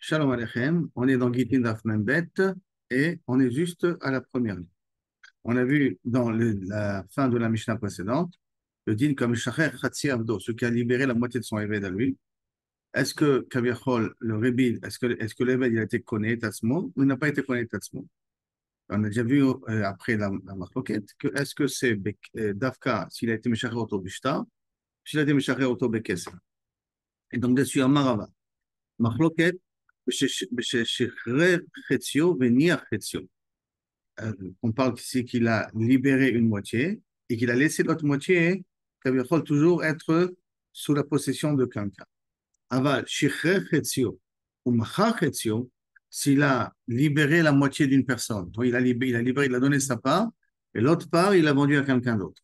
Shalom Aleichem, on est dans Gittin Daf Membet et on est juste à la première ligne. On a vu dans la fin de la Mishnah précédente le din comme Shacher Chatsi Avdo, ce qui a libéré la moitié de son évêque à lui. Est-ce que Kaviachol, le Rébi, est-ce que l'évêque il a été connu Tatsmo ou il n'a pas été connu Tatsmo? On a déjà vu après la marloquette que est-ce que c'est Dafka s'il a été Meshacher Auto Bishta, s'il a été Meshacher Auto Bekesa. Et donc dessus, un Marava. Marloquette, on parle ici qu'il a libéré une moitié et qu'il a laissé l'autre moitié qui avait toujours être sous la possession de quelqu'un. Aval, ou s'il a libéré la moitié d'une personne, donc il a donné sa part et l'autre part, il a vendu à quelqu'un d'autre.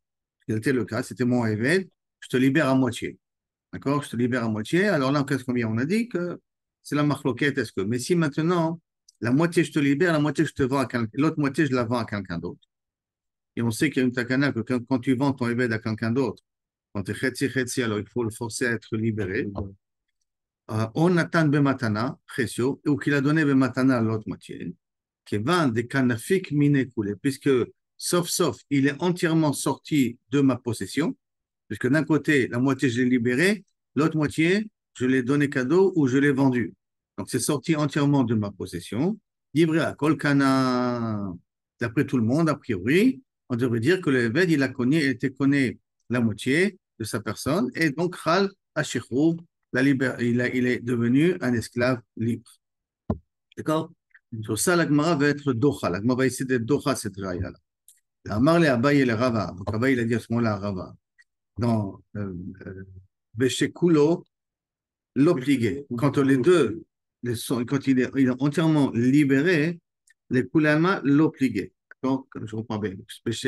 C'était le cas, c'était mon évêque, je te libère à moitié. D'accord? Je te libère à moitié. Alors là, qu'est-ce qu'on vient? On a dit que c'est la marloquette, est-ce que. Mais si maintenant, la moitié je te libère, la moitié je te vends à quelqu'un, l'autre moitié je la vends à quelqu'un d'autre. Et on sait qu'il y a une takana que quand tu vends ton évêque à quelqu'un d'autre, quand tu es chetzi, alors il faut le forcer à être libéré. On attend bematana, chesio, ou qu'il a donné bematana à l'autre moitié, qui vend des kanafik minekoulé, puisque sauf, il est entièrement sorti de ma possession, puisque d'un côté, la moitié je l'ai libéré, l'autre moitié, je l'ai donné cadeau ou je l'ai vendu. Donc c'est sorti entièrement de ma possession. Livré à Kolkana, d'après tout le monde, a priori, on devrait dire que le Éved, il était connu la moitié de sa personne, et donc Khal Ashirou, il est devenu un esclave libre. D'accord? Sur ça, la Gemara va être Docha. La Gemara va essayer d'être Docha cette raya-là. Amarle Abaye et le Rava. Donc Abaye, il a dit à ce moment-là à Rava. Dans Beshekulo, l'obligé. Quand les deux, quand il est entièrement libéré, les Kulama l'obligé. Donc, je reprends bien.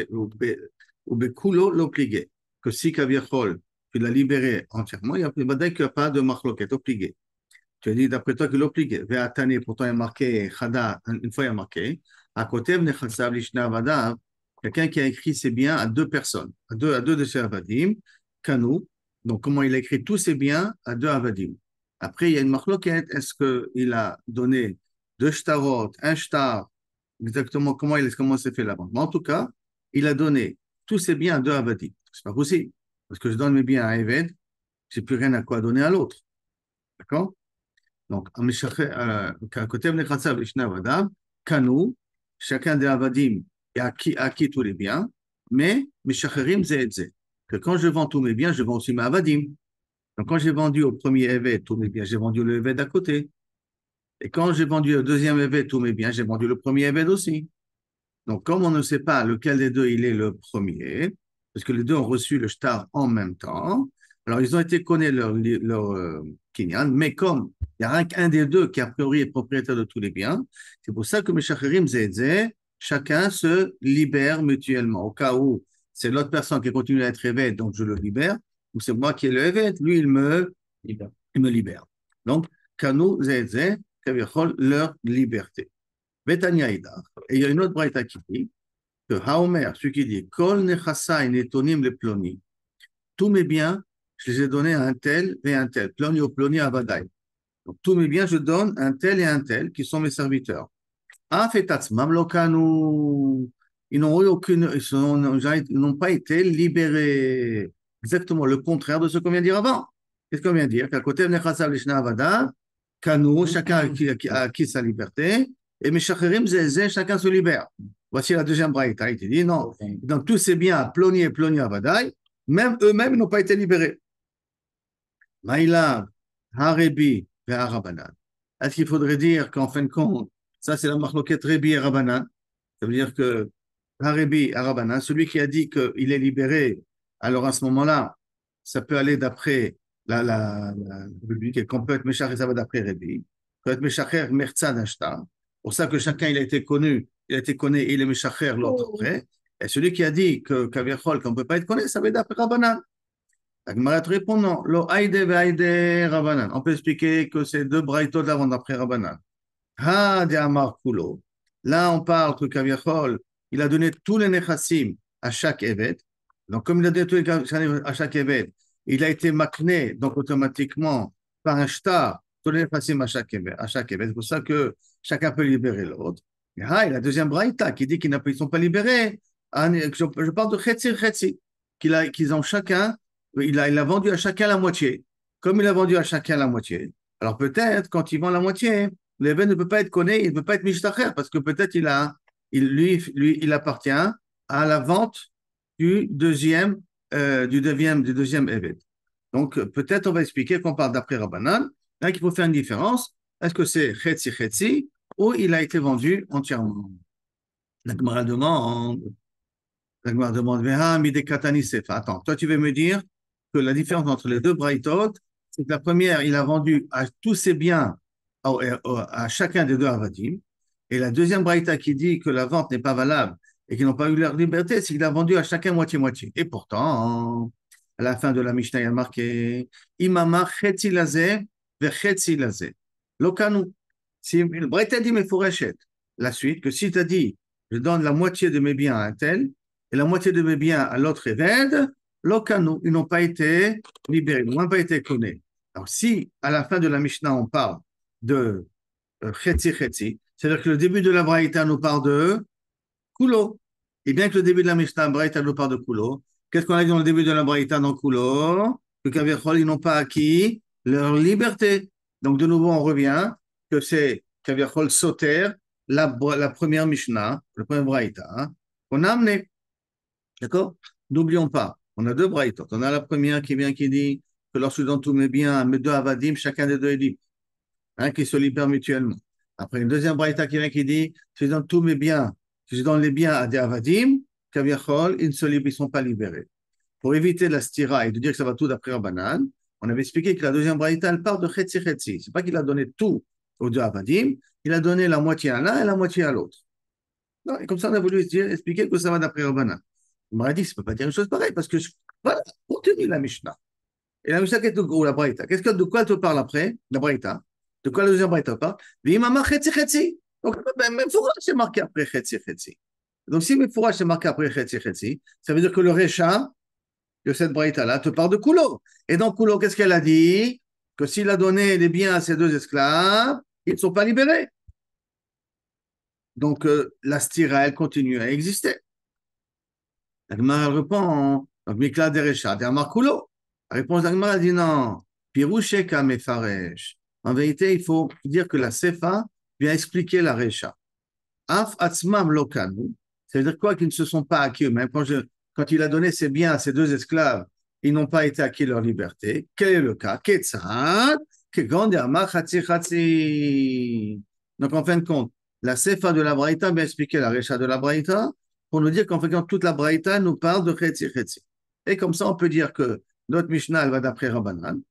Ou Bekulo l'obligé. Que si Kaviachol, tu l'as libéré entièrement, il n'y a pas de marloquette obligé. Tu as dit d'après toi que l'obligé. Ve'atane, pourtant il y a marqué, Chada, une fois il y a marqué, à côté, Vnechassav Lishna Vadav, quelqu'un qui a écrit ses biens à deux personnes, à deux de ses avadim, Kanou. Donc, comment il a écrit tous ses biens à deux avadim. Après, il y a une marloquette. Est-ce qu'il a donné deux shtarot, un shtar, exactement comment s'est fait la vente? Mais en tout cas, il a donné tous ses biens à deux avadim. C'est pas possible. Parce que je donne mes biens à Eved, j'ai plus rien à quoi donner à l'autre. D'accord? Donc, à côté de Nechatsav Lishna Vadav, Kanou, chacun des avadim a acquis tous les biens, mais Mishacherim Zeh. Que quand je vends tous mes biens, je vends aussi mes avadim. Donc, quand j'ai vendu au premier évêque tous mes biens, j'ai vendu le évêque d'à côté. Et quand j'ai vendu au deuxième évêque tous mes biens, j'ai vendu le premier évêque aussi. Donc, comme on ne sait pas lequel des deux il est le premier, parce que les deux ont reçu le shtar en même temps, alors ils ont été connus leur kinyan, mais comme il n'y a rien qu'un des deux qui a priori est propriétaire de tous les biens, c'est pour ça que Meshacherim Zeh, chacun se libère mutuellement. Au cas où c'est l'autre personne qui continue à être évêque, donc je le libère, ou c'est moi qui ai le évêque, lui il me libère. Donc, Kanu Zeh, leur liberté. Betania Idach. Et il y a une autre braïta qui dit que Haomer, celui qui dit Kol nechasai netonim le ploni, tous mes biens, je les ai donnés à un tel et un tel, ploni ou ploni avadai. Donc tous mes biens, je donne un tel et un tel qui sont mes serviteurs. Afetats mamlokanu, ils n'ont eu aucune, ils n'ont pas été libérés. Exactement le contraire de ce qu'on vient de dire avant. Qu'est-ce qu'on vient de dire? Qu'à côté de Nechasav Lishna Avada, Kanu, chacun a acquis sa liberté, et Meshacherim Zezé, chacun se libère. Voici la deuxième braïta. Il dit non, dans tous ces biens, Ploni et Ploni Avadai, même eux-mêmes n'ont pas été libérés. Maïlav, Harebi, et Harabanan. Est-ce qu'il faudrait dire qu'en fin de compte, ça c'est la marloquette Rebi et Rabanan, ça veut dire que Harebi et Rabanan, celui qui a dit qu'il est libéré, alors à ce moment-là, ça peut aller d'après qu'on peut être Meshacher, ça va d'après Rebi, peut être Meshacher Mertzad Ashtar. Pour ça que chacun il a été connu et il est Meshacher l'autre après. Et celui qui a dit qu'on ne peut pas être connu, ça va d'après Rabanan. La Gemara te répond non. Lo aïde ve'aïde Rabanan. On peut expliquer que c'est deux braïtot d'avant d'après Rabanan. Ha de Amar Kulo. Là, on parle que Kaviachol, il a donné tous les nechassim à chaque évêque. Donc, comme il a donné tous les nechassim à chaque évêque, il a été makné, donc automatiquement, par un shtar donner facile à chaque évêque. C'est pour ça que chacun peut libérer l'autre. Et la deuxième braïta qui dit qu'ils ne sont pas libérés. Je parle de Khetsi Khetsi, qu'ils ont chacun, il a vendu à chacun la moitié. Comme il a vendu à chacun la moitié, alors peut-être quand il vend la moitié, l'évêque ne peut pas être connu, il ne peut pas être Mishtacher, parce que peut-être il appartient à la vente du deuxième évêque. Donc, peut-être on va expliquer qu'on parle d'après Rabbanan, là qu'il faut faire une différence. Est-ce que c'est Chetzi Chetzi ou il a été vendu entièrement? La Gemara demande, Mide Katani Sefa. Attends, toi tu veux me dire que la différence entre les deux braïtot, c'est que la première, il a vendu à tous ses biens à chacun des deux avadim, et la deuxième braïta qui dit que la vente n'est pas valable et qu'ils n'ont pas eu leur liberté, c'est qu'il a vendu à chacun moitié-moitié. Et pourtant, à la fin de la Mishnah, il y a marqué Imama chetzi lazeh vechetzi lazeh. Lokanu. Si le braïta dit mefureshet, la suite, que si tu as dit je donne la moitié de mes biens à un tel et la moitié de mes biens à l'autre évêque, lokanu, ils n'ont pas été libérés, ils n'ont pas été connus. Alors, si à la fin de la Mishnah, on parle de chetzi chetzi, c'est-à-dire que le début de la Braïta nous parle de Kulo. Et bien que le début de la Mishnah, Braïta nous parle de Kulo, qu'est-ce qu'on a dit dans le début de la Braïta dans Kulo? Que Kaviachol, ils n'ont pas acquis leur liberté. Donc, de nouveau, on revient que c'est Kaviachol Soter, la première Mishnah, le premier Braïta, hein, qu'on a amené. D'accord? N'oublions pas, on a deux Braïtot. On a la première qui vient qui dit que lorsque je donne tous mes biens, mes deux avadim, chacun des deux est libre, hein, qui se libèrent mutuellement. Après, une deuxième braïta qui vient qui dit, si je donne tous mes biens, si je donne les biens à des avadim, kaviachol, ils ne sont pas libérés. Pour éviter la stira et de dire que ça va tout d'après Rabbanan, on avait expliqué que la deuxième braïta, elle part de chetzi chetzi. C'est pas qu'il a donné tout aux deux avadim, il a donné la moitié à l'un et la moitié à l'autre. Et comme ça, on a voulu expliquer que ça va d'après Rabbanan. Il m'a dit, ça ne peut pas dire une chose pareille, parce que, voilà, continue la Mishnah. Et la Mishnah, ou la braïta, de quoi elle te parle après, la braïta? De quoi la deuxième braïta parle? V'imama chetzi chetzi. Donc, même fourrage, c'est marqué après chetzi chetzi. Donc, si mes fourrages, c'est marqué après chetzi chetzi, ça veut dire que le Récha de cette braïta-là te parle de Kulo. Et dans Kulo, qu'est-ce qu'elle a dit? Que s'il a donné les biens à ses deux esclaves, ils ne sont pas libérés. Donc, la stira, elle continue à exister. La Gemara répond, donc, Mikla de Récha, de Kulo. La réponse d'Agmara dit non. Piroucheka mefaresh. En vérité, il faut dire que la Sefa vient expliquer la Recha. Af atzmam lokanu. Ça veut dire quoi? Qu'ils ne se sont pas acquis eux-mêmes. Quand il a donné ses biens à ses deux esclaves, ils n'ont pas été acquis leur liberté. Quel est le cas? Ketzad, kegon de amar chatzi chatzi. Donc, en fin de compte, la Sefa de la Braïta vient expliquer la Recha de la Braïta pour nous dire qu'en fin de compte, toute la Braïta nous parle de chetzi chetzi. Et comme ça, on peut dire que notre Mishnah, elle va d'après Rabbanan.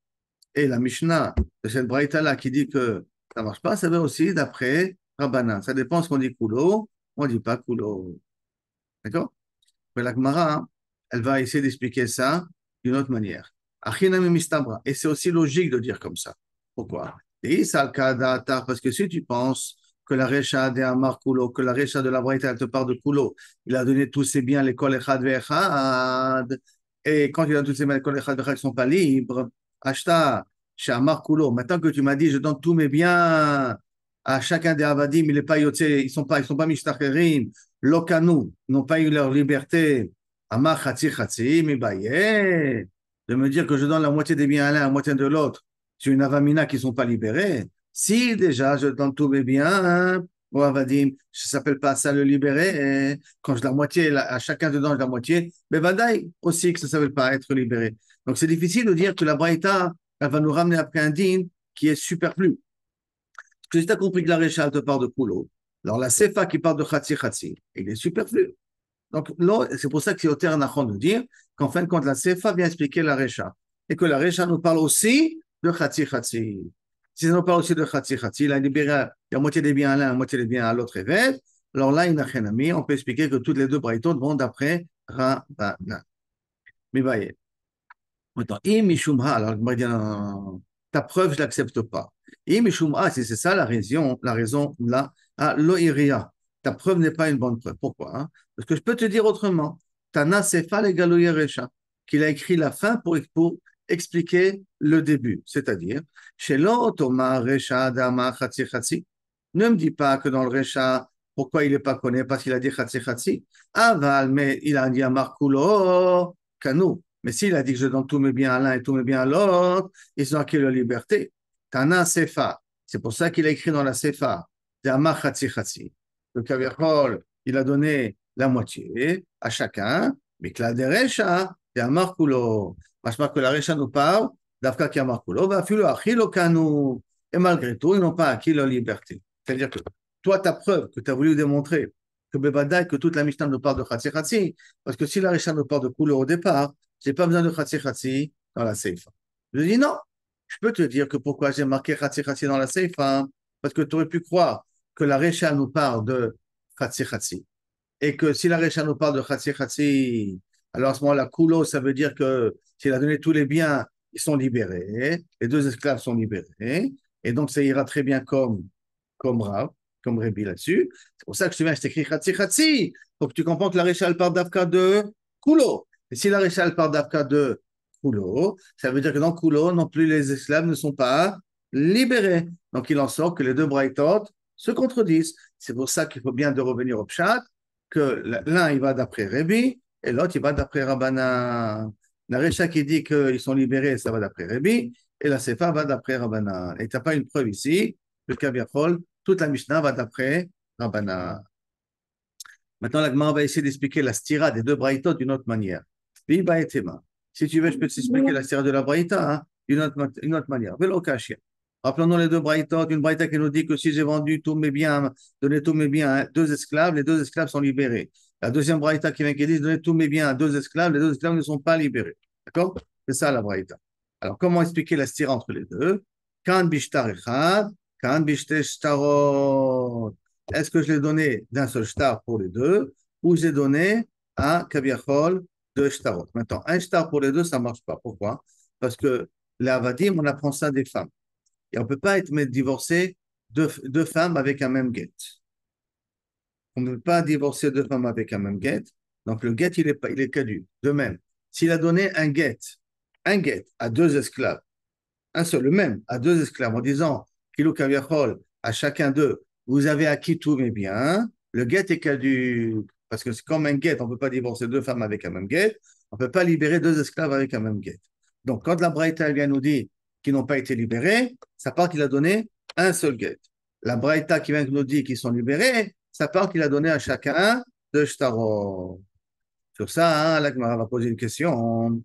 Et la Mishnah de cette Braïta-là qui dit que ça ne marche pas, ça va aussi d'après Rabbanan. Ça dépend ce qu'on dit Kulo, on ne dit pas Kulo. D'accord? Mais la Gemara, elle va essayer d'expliquer ça d'une autre manière. Achinami mistabra. Et c'est aussi logique de dire comme ça. Pourquoi? Parce que si tu penses que la Recha de Amar Kulo, que la Recha de la Braïta, elle te parle de Kulo, il a donné tous ses biens, l'école Echad Ve'echad, et quand il a tous ses biens, l'école Echad Ve'echad, ils ne sont pas libres. Acheta, chez Amar Kulo, maintenant que tu m'as dit, je donne tous mes biens à chacun des Avadim, il est pas yotze, ils sont pas mishtacherim, lokanu, ils n'ont pas eu leur liberté. Amar Chatzi Chatzi, mibaye, de me dire que je donne la moitié des biens à l'un, la moitié de l'autre, sur une avamina qui ne sont pas libérés. Si déjà je donne tous mes biens aux Avadim, ça ne s'appelle pas ça le libérer. Quand je la moitié, à chacun dedans, je la moitié, mais Vadaï aussi que ça ne s'appelle pas être libéré. Donc, c'est difficile de dire que la Braïta, elle va nous ramener après un din qui est superflu. Parce que si tu as compris que la Récha te parle de Kulo, alors la Sefa qui parle de Khatsi Khatsi, il est superflu. Donc, là, c'est pour ça que c'est au terme Nachon de dire qu'en fin de compte, la Sefa vient expliquer la Récha. Et que la Récha nous parle aussi de Khatsi Khatsi. Si ça nous parle aussi de Khatsi Khatsi, il a libéré la moitié des biens à l'un, la moitié des biens à l'autre évêque. Alors là, il n'a rien à mis. On peut expliquer que toutes les deux Braïtot vont d'après Rabbanan. Mais voyez. Attends, alors ta preuve, je ne l'accepte pas. Si c'est ça la raison là, lo'iria, ta preuve n'est pas une bonne preuve. Pourquoi? Parce que je peux te dire autrement. Tana Sefa le Recha, qu'il a écrit la fin pour expliquer le début, c'est-à-dire, chez l'autre, Recha, Dama, Khatsi, Khatsi. Ne me dis pas que dans le Recha, pourquoi il n'est pas connu? Parce qu'il a dit Khatsi, Khatsi. Aval, mais il a dit Amar Kulo, Kanou. Mais s'il a dit que je donne tous mes biens à l'un et tous mes biens à l'autre, ils ont acquis leur liberté. Tana Sefa. C'est pour ça qu'il a écrit dans la Sefa, Dama, Khatsi, Khatsi. Le Kavirhol, il a donné la moitié à chacun, mais que la Derecha, c'est Amar Kulo. Machma que la Recha nous parle, d'Afka qui Amar Kulo, va filo Achilo Kanou. Et malgré tout, ils n'ont pas acquis leur liberté. C'est-à-dire que toi, ta preuve que tu as voulu démontrer que Bebadaï, que toute la Mishnah nous parle de Khatsi Khatsi, parce que si la Recha nous parle de Kulo au départ, je n'ai pas besoin de Khatsi Khatsi dans la Seifa. Je dis non, je peux te dire que pourquoi j'ai marqué Khatsi Khatsi dans la Seifa, parce que tu aurais pu croire que la Recha nous parle de Khatsi Khatsi. Et que si la Recha nous parle de Khatsi Khatsi, alors à ce moment-là, Kulo, ça veut dire que s'il a donné tous les biens, ils sont libérés, les deux esclaves sont libérés, et donc ça ira très bien comme Rav, comme Rébi là-dessus. C'est pour ça que je t'écris Khatsi Khatsi, pour que tu comprends que la Recha, elle parle d'Afka de Kulo. Et si la Recha, elle parle d'Afka de Kulo, ça veut dire que dans Kulo, non plus les esclaves ne sont pas libérés. Donc il en sort que les deux Braithot se contredisent. C'est pour ça qu'il faut bien de revenir au Pshat, que l'un, il va d'après Rébi, et l'autre, il va d'après Rabbana. La Recha qui dit qu'ils sont libérés, ça va d'après Rébi, et la Sefa va d'après Rabbana. Et tu n'as pas une preuve ici, le Kaviachol, toute la Mishnah va d'après Rabbana. Maintenant, la Gemara va essayer d'expliquer la stira des deux braïtot d'une autre manière. Si tu veux, je peux t'expliquer la stira de la braïta d'une autre manière. Rappelons-nous les deux braïtot. Une braïta qui nous dit que si j'ai vendu tous mes biens, donné tous mes biens à deux esclaves, les deux esclaves sont libérés. La deuxième braïta qui vient qui dit donner tous mes biens à deux esclaves, les deux esclaves ne sont pas libérés. D'accord? C'est ça la braïta. Alors, comment expliquer la stira entre les deux? Kan bishtar echad, kan bishte shtarot. Est-ce que je l'ai donné d'un seul shtar pour les deux ou j'ai donné à Kaviachol deux shtarot? Maintenant, un shtar pour les deux, ça ne marche pas. Pourquoi? Parce que les avadim, on apprend ça des femmes. Et on ne peut pas être divorcé deux femmes avec un même get. On ne peut pas divorcer deux femmes avec un même get. Donc le get, il est caduc. De même, s'il a donné un get à deux esclaves, un seul, le même, à deux esclaves, en disant, Kilo Kaviachol, à chacun d'eux, vous avez acquis tous mes biens, le get est caduc. Parce que c'est comme un get, on ne peut pas divorcer deux femmes avec un même get, on ne peut pas libérer deux esclaves avec un même get. Donc, quand la Braïta vient nous dire qu'ils n'ont pas été libérés, ça part qu'il a donné un seul get. La Braïta qui vient nous dire qu'ils sont libérés, ça part qu'il a donné à chacun deux shtarot. Sur ça, hein, la Gemara va poser une question.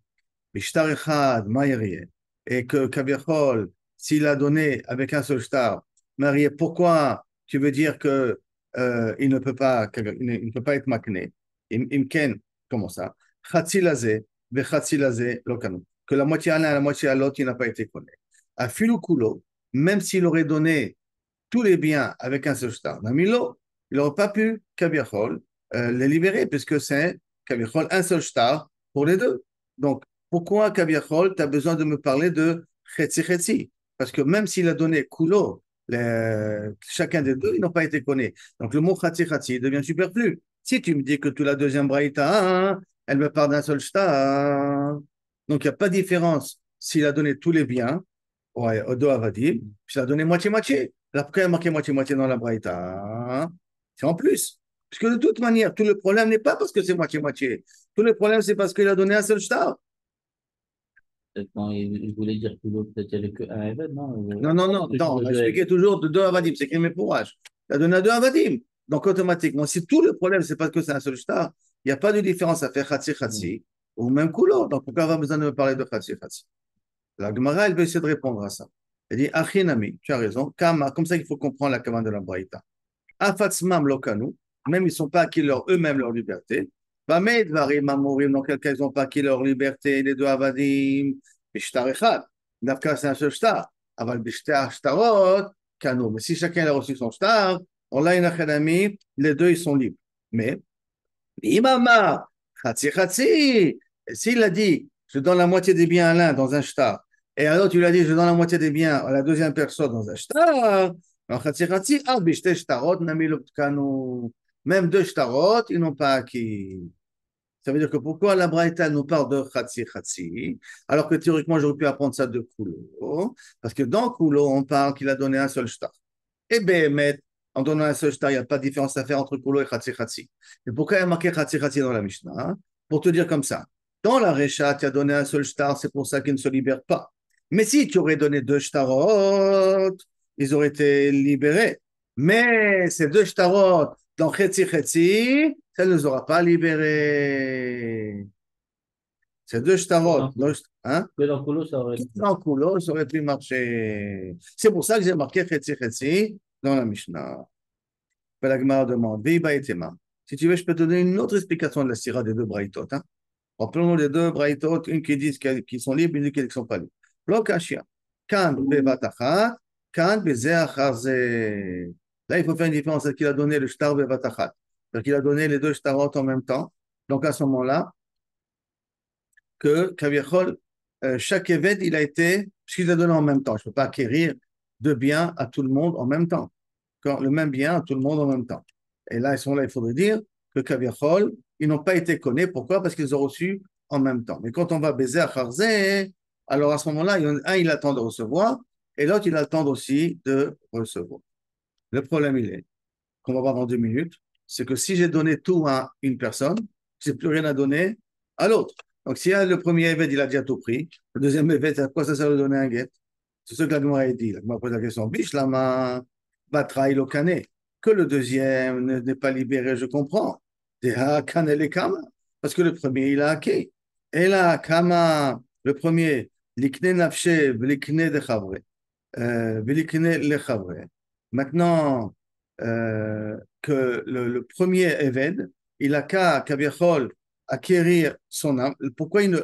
Bishtar echad, ma'yerieh. Et que Kaviachol, s'il a donné avec un seul shtar, marié, pourquoi tu veux dire que il ne peut pas, il ne peut pas être makné? Imken, comment ça? Chatzi lazé, vechatzi lazé, lokanu. Que la moitié à l'un et la moitié à l'autre, il n'a pas été connu. À filoukulo, même s'il aurait donné tous les biens avec un seul shtar, Namilo, il n'aurait pas pu, Kaviachol, les libérer, puisque c'est Kaviachol, un seul shtar pour les deux. Donc, pourquoi, Kaviachol, tu as besoin de me parler de Chetzi Chetzi? Parce que même s'il a donné Kulo, chacun des deux, ils n'ont pas été connus. Donc le mot Chetzi Chetzi devient superflu. Si tu me dis que tu la deuxième braïta, hein, elle me parle d'un seul shtar. Donc il n'y a pas de différence s'il a donné tous les biens, ouais, au dos avadim, puis il a donné moitié-moitié. Là, pourquoi il a marqué moitié-moitié dans la braïta? C'est en plus. Parce que de toute manière, tout le problème n'est pas parce que c'est moitié-moitié. Tout le problème, c'est parce qu'il a donné un seul shtar. Peut-être quand il voulait dire que l'autre, peut-être il n'y avait que un Eved, non? Non, non, non, non, on a expliqué toujours de deux avadim, c'est écrit mes fourrages. Il a donné à deux avadim. Donc, automatiquement, si tout le problème, c'est parce que c'est un seul shtar, il n'y a pas de différence à faire khatsi khatsi ou même couleur. Donc, pourquoi avoir besoin de me parler de khatsi khatsi? La Gemara, elle veut essayer de répondre à ça. Elle dit, Achinami, tu as raison, Kama, comme ça qu'il faut comprendre la commande de la Braïta. Afatsmam lokanu, même ils ne sont pas acquis eux-mêmes leur liberté. Bamed varim amorim, dans quel cas ils n'ont pas acquis leur liberté, les deux avadim, bishtar echad. D'Afka, c'est un seul shtar. Aval bishtar shtarot, kanu. Mais si chacun a reçu son shtar, on l'a une achinami, les deux ils sont libres. Mais, imama, khatsi khatsi, s'il a dit, je donne la moitié des biens à l'un dans un shtar, et à l'autre, tu lui as dit, je donne la moitié des biens à la deuxième personne dans un shtar, même deux shtarot, ils n'ont pas acquis. Ça veut dire que pourquoi la Braïta nous parle de Khatsi Khatsi, alors que théoriquement j'aurais pu apprendre ça de Kulo, parce que dans Kulo, on parle qu'il a donné un seul shtar. Et Béhémet, en donnant un seul shtar, il n'y a pas de différence à faire entre Kulo et Khatsi Khatsi. Et pourquoi il y a marqué Khatsi Khatsi dans la Mishnah? Pour te dire comme ça. Dans la Recha, tu as donné un seul shtar, c'est pour ça qu'il ne se libère pas. Mais si tu aurais donné deux shtarot, ils auraient été libérés. Mais ces deux shtarot, dans Khetsi Khetsi, ça ne nous aura pas libérés. Ces deux Que shtarot, dans Koulo, hein, que dans Koulo, ça aurait pu. dans le couloir, ça aurait pu marcher. C'est pour ça que j'ai marqué Khetsi Khetsi dans la Mishnah. La Gemara demande, Veiba et Tema. Si tu veux, je peux te donner une autre explication de la sira des deux braïtot. Hein. Rappelons les deux braïtot, une qui dit qu'ils sont libres, une qui dit qu'ils ne sont pas libres. Lokashia. Kan bevatachat, kan bezeacharze. Là, il faut faire une différence. C'est qu'il a donné le shtar bevatachat. C'est-à-dire qu'il a donné les deux shtarot en même temps. Donc, à ce moment-là, que Kaviachol, chaque évêque, il a été, puisqu'il a donné en même temps. Je ne peux pas acquérir deux biens à tout le monde en même temps. Quand le même bien à tout le monde en même temps. Et là, à ce moment-là, il faudrait dire que Kaviachol, ils n'ont pas été connus. Pourquoi? Parce qu'ils ont reçu en même temps. Mais quand on va baiser à Kharzé, alors à ce moment-là, un, il attend de recevoir et l'autre, il attend aussi de recevoir. Le problème, il est, qu'on va voir dans 2 minutes, c'est que si j'ai donné tout à une personne, je n'ai plus rien à donner à l'autre. Donc, si le premier évêque, il a déjà tout pris, le deuxième évêque, à quoi ça sert de donner un guet? C'est ce que la Gemara a dit. La Gemara pose la question, biche la main, batra il cané. Que le deuxième n'est pas libéré, je comprends. Deha kanele kama. Parce que le premier, il a hacké. Et là, kama, le premier, likne nafshe, likne de chavre. Velikne le chavre. Maintenant, que le premier Eved, il a qu'à Kaviachol acquérir son âme. Pourquoi il ne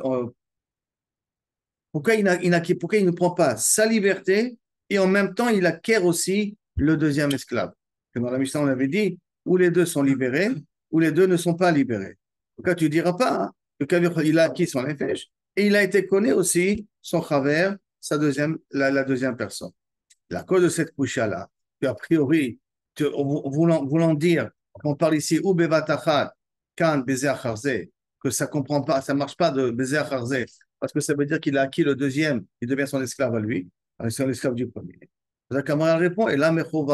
prend pas sa liberté et en même temps il acquiert aussi le deuxième esclave? Dans la Mishnah, on avait dit où les deux sont libérés, ou les deux ne sont pas libérés. Donc tu ne diras pas hein, que Kaviachol, il a acquis son nefesh et il a été connu aussi son chaver, la deuxième personne. La cause de cette couche-là, a priori, voulant dire qu'on parle ici ou bevatachat, kan bezer charze, que ça comprend pas, ça marche pas de bezer charze, parce que ça veut dire qu'il a acquis le deuxième, il devient son esclave à lui, c'est l'esclave du premier. La camarade répond, et là, il faut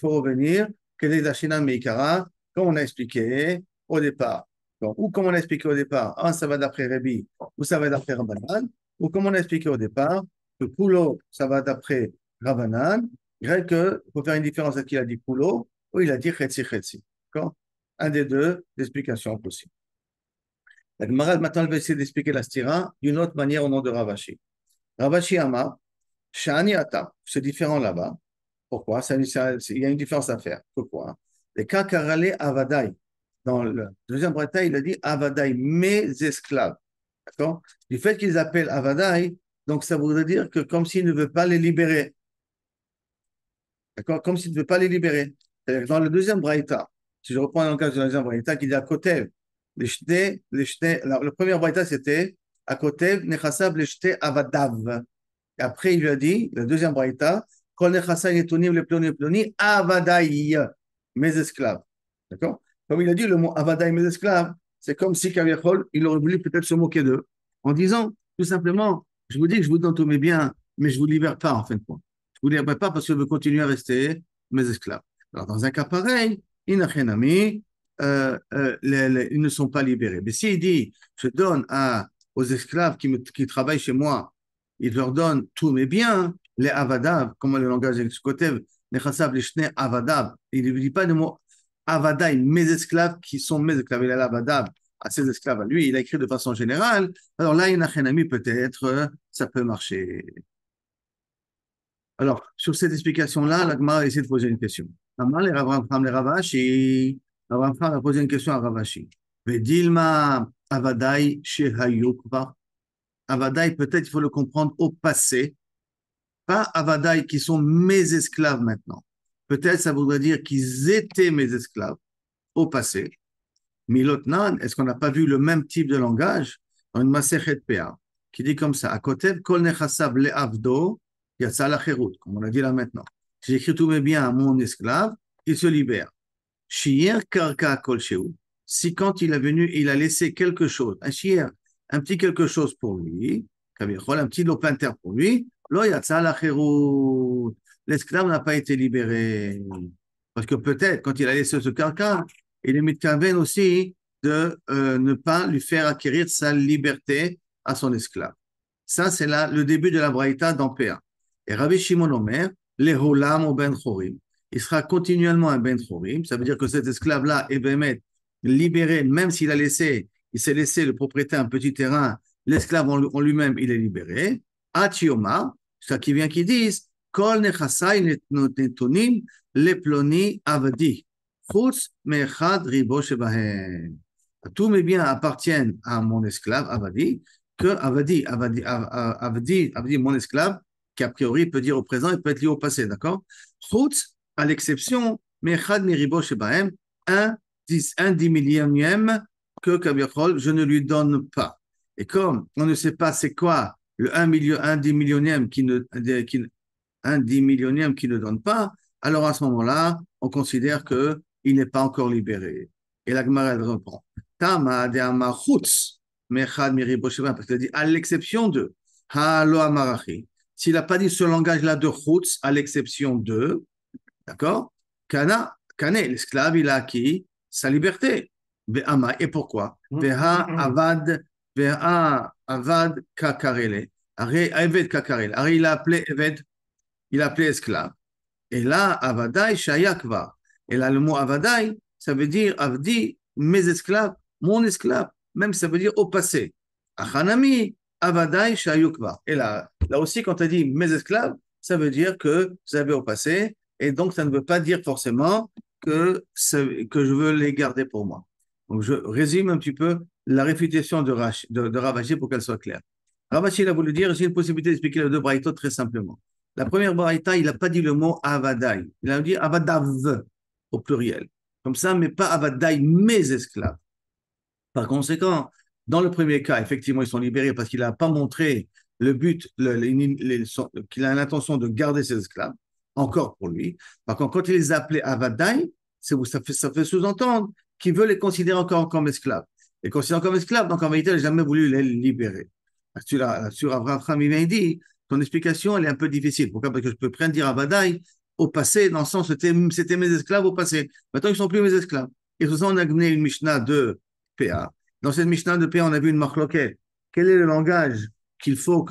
revenir, quel est la Shina Meikara, comme on a expliqué au départ. Donc, ou comme on a expliqué au départ, ça va d'après Rabbi, ou ça va d'après Rabbanan, ou comme on a expliqué au départ, que Kulo, ça va d'après Ravanan, il faut faire une différence avec qui a dit Kulo, ou il a dit Chetzi Chetzi. D'accord? Un des deux explications possibles. La Gemara, maintenant, elle va essayer d'expliquer la stira d'une autre manière au nom de Ravashi. Ravashi Ama, Shani Ata, c'est différent là-bas. Pourquoi? Il y a une différence à faire. Pourquoi? Les Kakarale Avadai. Dans le deuxième braïta, il a dit Avadai, mes esclaves. D'accord? Du fait qu'ils appellent Avadai, donc ça voudrait dire que comme s'il ne veut pas les libérer. D'accord? Comme s'il ne veut pas les libérer. C'est-à-dire que dans le deuxième braïta, si je reprends le langage du deuxième braïta, qui dit à Kotev, le premier braïta c'était à Kotev, Nechasab, les Avadav. Et après, il lui a dit, le deuxième braïta, Kol Nechasab, Netonim, les ploni, Avadai, mes esclaves. D'accord? Comme il a dit le mot Avadai, mes esclaves, c'est comme si Kaviachol, il aurait voulu peut-être se moquer d'eux, en disant, tout simplement, je vous dis que je vous donne tous mes biens, mais je ne vous libère pas, en fin de compte. Je ne vous libère pas parce que je veux continuer à rester mes esclaves. Alors, dans un cas pareil, Inachenami, ils ne sont pas libérés. Mais s'il dit, je donne aux esclaves qui travaillent chez moi, il leur donne tous mes biens, les avadav, comme le langage de Kotev, les chassav, les shne avadav, il ne dit pas le mot avadav, mes esclaves qui sont mes esclaves, il a l'avadav à ses esclaves à lui, il a écrit de façon générale, alors là, Inachenami, peut-être, ça peut marcher. Alors, sur cette explication-là, la Gemara essaie de poser une question. Avraham a posé une question à Ravashi. Vedilma avadai shehayukva. Avadai, peut-être il faut le comprendre au passé, pas avadai qui sont mes esclaves maintenant. Peut-être ça voudrait dire qu'ils étaient mes esclaves au passé. Milotnan, est-ce qu'on n'a pas vu le même type de langage dans une Masechet Pea qui dit comme ça, à côté, Kol nechasav le avdo, yatsa la cherut, comme on l'a dit là maintenant. Si j'écris tous mes biens à mon esclave, il se libère. Shier karka kol sheu. si quand il est venu, il a laissé quelque chose, un chier, un petit quelque chose pour lui, un petit lopin-terre pour lui, l'esclave n'a pas été libéré. Parce que peut-être, quand il a laissé ce caca, il est mitkaven aussi de ne pas lui faire acquérir sa liberté à son esclave. Ça, c'est là le début de la braïta dans Péa. Et Rabbi Shimon Omer, les Holam ou Ben Chorim. Il sera continuellement un Ben Chorim. Ça veut dire que cet esclave-là est Bémet libéré, même s'il a laissé, il s'est laissé le propriétaire un petit terrain, l'esclave en lui-même, il est libéré. Achioma, ça qui vient qui disent, Kol nechasai netonim leploni avdi. Chutz mechad ribo shebahem. Tous mes biens appartiennent à mon esclave, Avadi, que Avdi, mon esclave, qui a priori peut dire au présent et peut être lié au passé, d'accord? Chutz, à l'exception, Mechad Miribo Shebahem, un dix millionième que Kabiachol, je ne lui donne pas. Et comme on ne sait pas c'est quoi le un dix millionième un dix millionième qui ne donne pas, alors à ce moment-là, on considère qu'il n'est pas encore libéré. Et la Gemara, elle reprend. Tama de Amachutz, Mechad Miribo Shebahem, parce qu'il a dit à l'exception de Halo Amarachi. S'il n'a pas dit ce langage-là de Chutz, à l'exception de, d'accord? Kane, l'esclave, il a acquis sa liberté. Et pourquoi? Veha avad kakarele. Eved kakarele. Il a appelé Eved, il a appelé esclave. Et là, avadai shayakva. Et là, le mot avadai, ça veut dire avdi, mes esclaves, mon esclave. Même ça veut dire au passé. Achanami, avadai shayukva. Et là aussi, quand tu as dit mes esclaves, ça veut dire que vous avez au passé. Et donc, ça ne veut pas dire forcément que je veux les garder pour moi. Donc, je résume un petit peu la réfutation de Ravashi pour qu'elle soit claire. Ravashi, il a voulu dire, j'ai une possibilité d'expliquer les deux braïtot très simplement. La première braïta, il n'a pas dit le mot avadai. Il a dit avadav au pluriel. Comme ça, mais pas avadai, mes esclaves. Par conséquent, dans le premier cas, effectivement, ils sont libérés parce qu'il n'a pas montré le but, qu'il a l'intention de garder ses esclaves, encore pour lui. Par contre, quand il les a appelés avadai, ça fait sous-entendre qu'il veut les considérer encore comme esclaves. Les considérer comme esclaves, donc en vérité, il n'a jamais voulu les libérer. Sur Avraham, il m'a dit, ton explication, elle est un peu difficile. Pourquoi? Parce que je peux prendre dire avadai au passé, dans le sens c'était mes esclaves au passé. Maintenant, ils ne sont plus mes esclaves. Et pour ça, on a donné une Mishnah de PA. Dans cette Mishnah de PA, on a vu une marloquette. Quel est le langage qu'il faut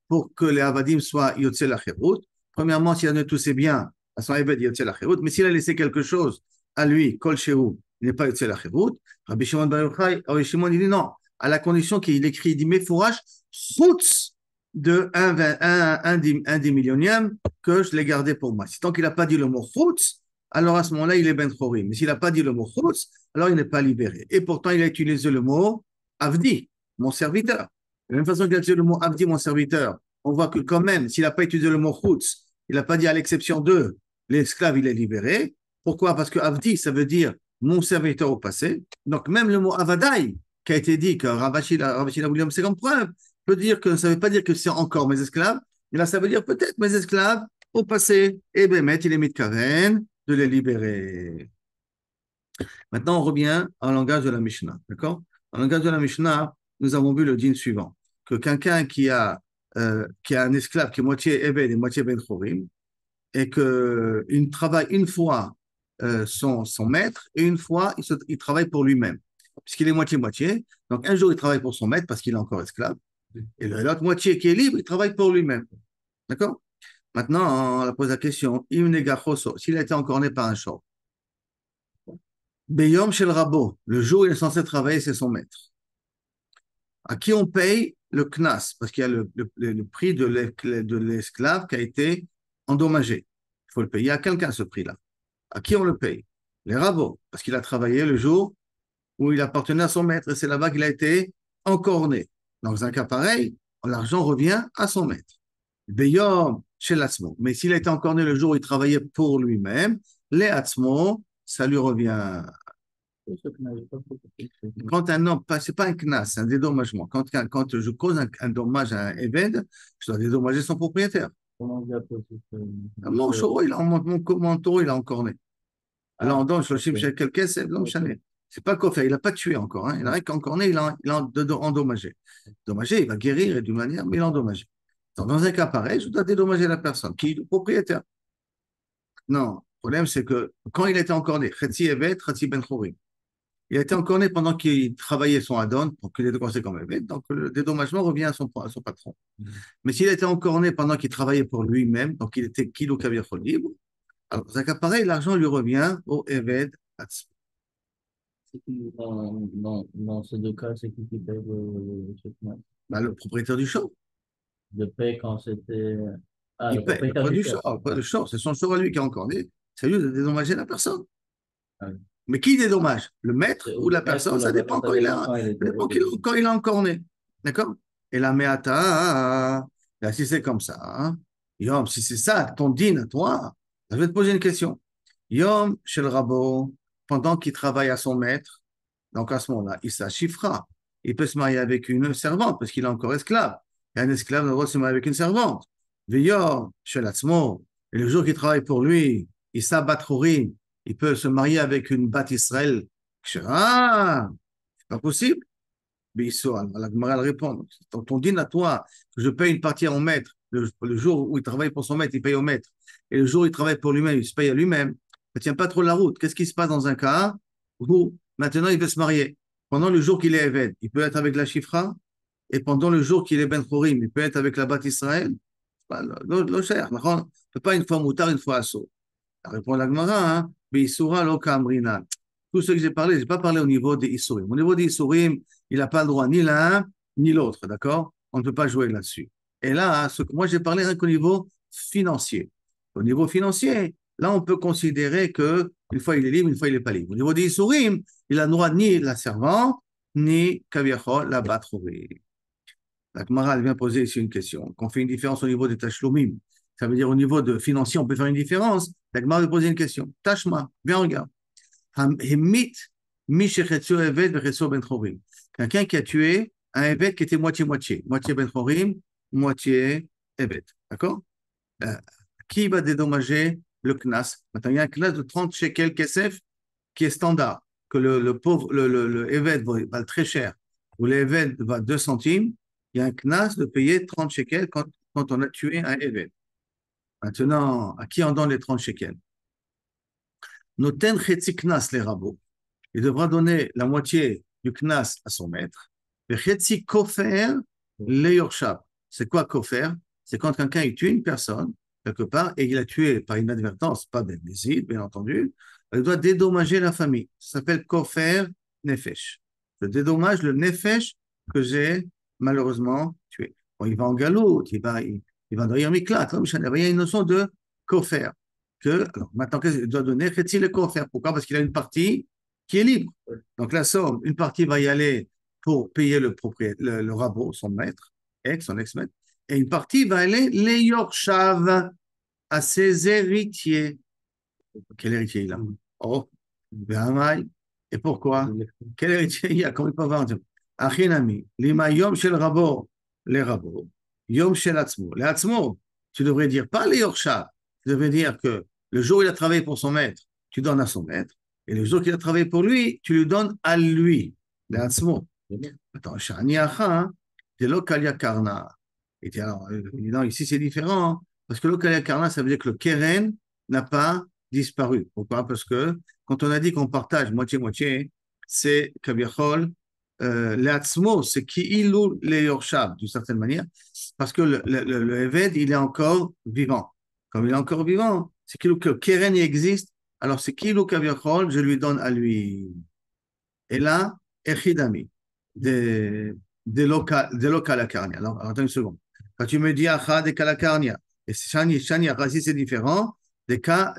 pour que les Avadim soient Yotze la Cherut? Premièrement, s'il a donné tous ses biens à son Eved Yotze la Cherut, mais s'il a laissé quelque chose à lui, Kol Shehu, il n'est pas Yotze la Cherut. Rabbi Shimon Bar Yochai, Rabbi Shimon, il dit non, à la condition qu'il écrit, il dit Mefourash, Chutz de un dix millionième que je l'ai gardé pour moi. Si tant qu'il n'a pas dit le mot Chutz, alors à ce moment-là, il est Ben Chorim. Mais s'il n'a pas dit le mot Chutz, alors il n'est pas libéré. Et pourtant, il a utilisé le mot Avdi, mon serviteur. De la même façon qu'il a utilisé le mot Avdi, mon serviteur, on voit que quand même, s'il n'a pas utilisé le mot Chutz, il n'a pas dit à l'exception de l'esclave, il est libéré. Pourquoi? Parce que Avdi, ça veut dire mon serviteur au passé. Donc même le mot Avadai, qui a été dit, que Ravashi a voulu c'est comme preuve, peut dire que ça ne veut pas dire que c'est encore mes esclaves, mais là ça veut dire peut-être mes esclaves au passé. Et Bémet, il est mis de Karen de les libérer. Maintenant, on revient en langage de la Mishnah. D'accord? En langage de la Mishnah, nous avons vu le dîne suivant, que quelqu'un qui a un esclave qui est moitié Ebed et moitié Ben Chorim, et qu'il travaille une fois son maître, et une fois, il travaille pour lui-même, puisqu'il est moitié-moitié. Donc, un jour, il travaille pour son maître parce qu'il est encore esclave, et l'autre moitié qui est libre, il travaille pour lui-même. D'accord? Maintenant, on pose la question, s'il a été encore né par un shor, Beyom Shel Rabo, le jour où il est censé travailler, c'est son maître. À qui on paye le knas? Parce qu'il y a le prix de l'esclave qui a été endommagé. Il faut le payer à quelqu'un, ce prix-là. À qui on le paye? Les rabbos, parce qu'il a travaillé le jour où il appartenait à son maître, et c'est là-bas qu'il a été encorné. Dans un cas pareil, l'argent revient à son maître. Beyom Shel Atzmo. Mais s'il a été encorné le jour où il travaillait pour lui-même, les Atzmo, ça lui revient. Quand un homme, c'est pas un knas, c'est un dédommagement. Quand je cause un dommage à un Eved, je dois dédommager son propriétaire. Mon taureau, il a encorné. Alors on donne Shoshim Shekel Kesef, non, Chané. C'est pas Kofer, il n'a pas tué encore. Hein. Il n'a rien qu'encore né, il a endommagé. Endommagé, il va guérir et d'une manière, mais il a endommagé. Dans un cas pareil, je dois dédommager la personne, qui est le propriétaire. Non, le problème, c'est que quand il était encore né, Chetzi Evet, Chetzi Ben Chorim, il était encore né pendant qu'il travaillait son Adon, pour qu'il était considéré comme Evet, donc le dédommagement revient à son patron. Mais s'il était encore né pendant qu'il travaillait pour lui-même, donc il était kilo kaviachol libre, alors dans un cas pareil, l'argent lui revient au Evet Atzmo. Dans ces deux cas, c'est qui paye ce knas? Bah, le propriétaire du champ, Je paye quand c'était. Ah, il le paye le propriétaire prix du du champ. champ. Le prix Ah, du champ, c'est son champ à lui qui est encore né, c'est à lui de dédommager la personne. ah. Mais qui dédommage? Le maître C'est ou au la maître ou personne? la Ça dépend personne, ça dépend quand il ça était. dépend quand il est encore né. D'accord? Et la meata, là, si c'est comme ça, hein, Yom, si c'est ça, ton din à toi, je vais te poser une question. Yom, chez le rabot, pendant qu'il travaille à son maître, donc à ce moment-là, il s'achifra. Il peut se marier avec une servante parce qu'il est encore esclave. Et un esclave ne doit se marier avec une servante. Yom, chez l'Atzmo, et le jour qu'il travaille pour lui, il s'abat il peut se marier avec une bat Israël. Ah, c'est pas possible. Mais la Gemara elle répond. Ton dîne à toi, que je paye une partie à mon maître, le jour où il travaille pour son maître, il paye au maître. Et le jour où il travaille pour lui-même, il se paye à lui-même. Ça ne tient pas trop la route. Qu'est-ce qui se passe dans un cas où maintenant il veut se marier? Pendant le jour qu'il est Eved, il peut être avec la Chifra, et pendant le jour qu'il est Ben Chorim, il peut être avec la Bat Israël. L'eau cher. On ne peut pas une fois moutard, une fois assaut. Répond la Gemara, hein, Beisura lo kamrina. Tout ce que j'ai parlé, je n'ai pas parlé au niveau des Isurim. Au niveau des Isurim, il n'a pas le droit ni l'un ni l'autre, d'accord? On ne peut pas jouer là-dessus. Et là, ce que moi j'ai parlé rien qu'au niveau financier. Au niveau financier, là, on peut considérer que une fois il est libre, une fois il n'est pas libre. Au niveau des Isurim, il a le droit ni la servante, ni kaviachol, la batrouille. La Gemara, elle vient poser ici une question. Qu'on fait une différence au niveau des tachlomim, ça veut dire au niveau de financier, on peut faire une différence. La Gemara veut poser une question. Tashma, viens, regarde. Hemit, Mishechetio Evet, Bechetio Ben Chorim. Quelqu'un qui a tué un Evet qui était moitié-moitié. Moitié Ben Chorim, moitié Evet. D'accord? Euh, qui va dédommager le Knas? Maintenant, il y a un Knas de 30 shekels Kesef qui est standard. Que le pauvre, le Evet va très cher, ou le Evet va 2 centimes, il y a un Knas de payer 30 shekels quand on a tué un Evet. Maintenant, à qui on donne les 30 shekels? Noten chetzi knas les rabots. Il devra donner la moitié du knas à son maître. Et chetzi kofer les yorshab. C'est quoi kofer? C'est quand quelqu'un il tue une personne, quelque part, et il a tué par inadvertance, pas des bézides, bien entendu, il doit dédommager la famille. Ça s'appelle kofer nefesh. Je dédommage le nefesh que j'ai malheureusement tué. Bon, il va en galoute, il va dans Miklat, il y a une notion de kofer alors maintenant, qu'est-ce qu'il doit donner? Qu'est-il le quoi faire? Pourquoi? Parce qu'il a une partie qui est libre. Donc la somme, une partie va y aller pour payer le propriétaire, le rabot, son maître, son ex-maître, et une partie va aller les Yorshav à ses héritiers. Quel héritier il a? Oh, Behamai. Et pourquoi? Quel héritier il y a? Comment il peut avoir? Achinami, lima yom shel rabot, les rabots, yom shel atzmo. Les atzmo, tu devrais dire pas les Yorshav. Tu devrais dire que le jour où il a travaillé pour son maître, tu donnes à son maître. Et le jour qu'il a travaillé pour lui, tu lui donnes à lui. L'atzmo. Attends, Shani Acha, c'est l'Okalia Karna. Et alors, évidemment, ici, c'est différent. Parce que l'Okalia Karna, ça veut dire que le Keren n'a pas disparu. Pourquoi? Parce que quand on a dit qu'on partage moitié-moitié, c'est Kabiachol, l'Atzmo, c'est qui ilou le Yorshab, d'une certaine manière. Parce que le Eved, il est encore vivant. Comme il est encore vivant, c'est que le Keren y existe. Alors, c'est qui Kaviachol, je lui donne à lui. Et là, Echidami, de l'Okalakarnia. Alors, attends une seconde. Quand tu me dis Acha de Kalakarnia, et Shani Achazi, c'est différent des cas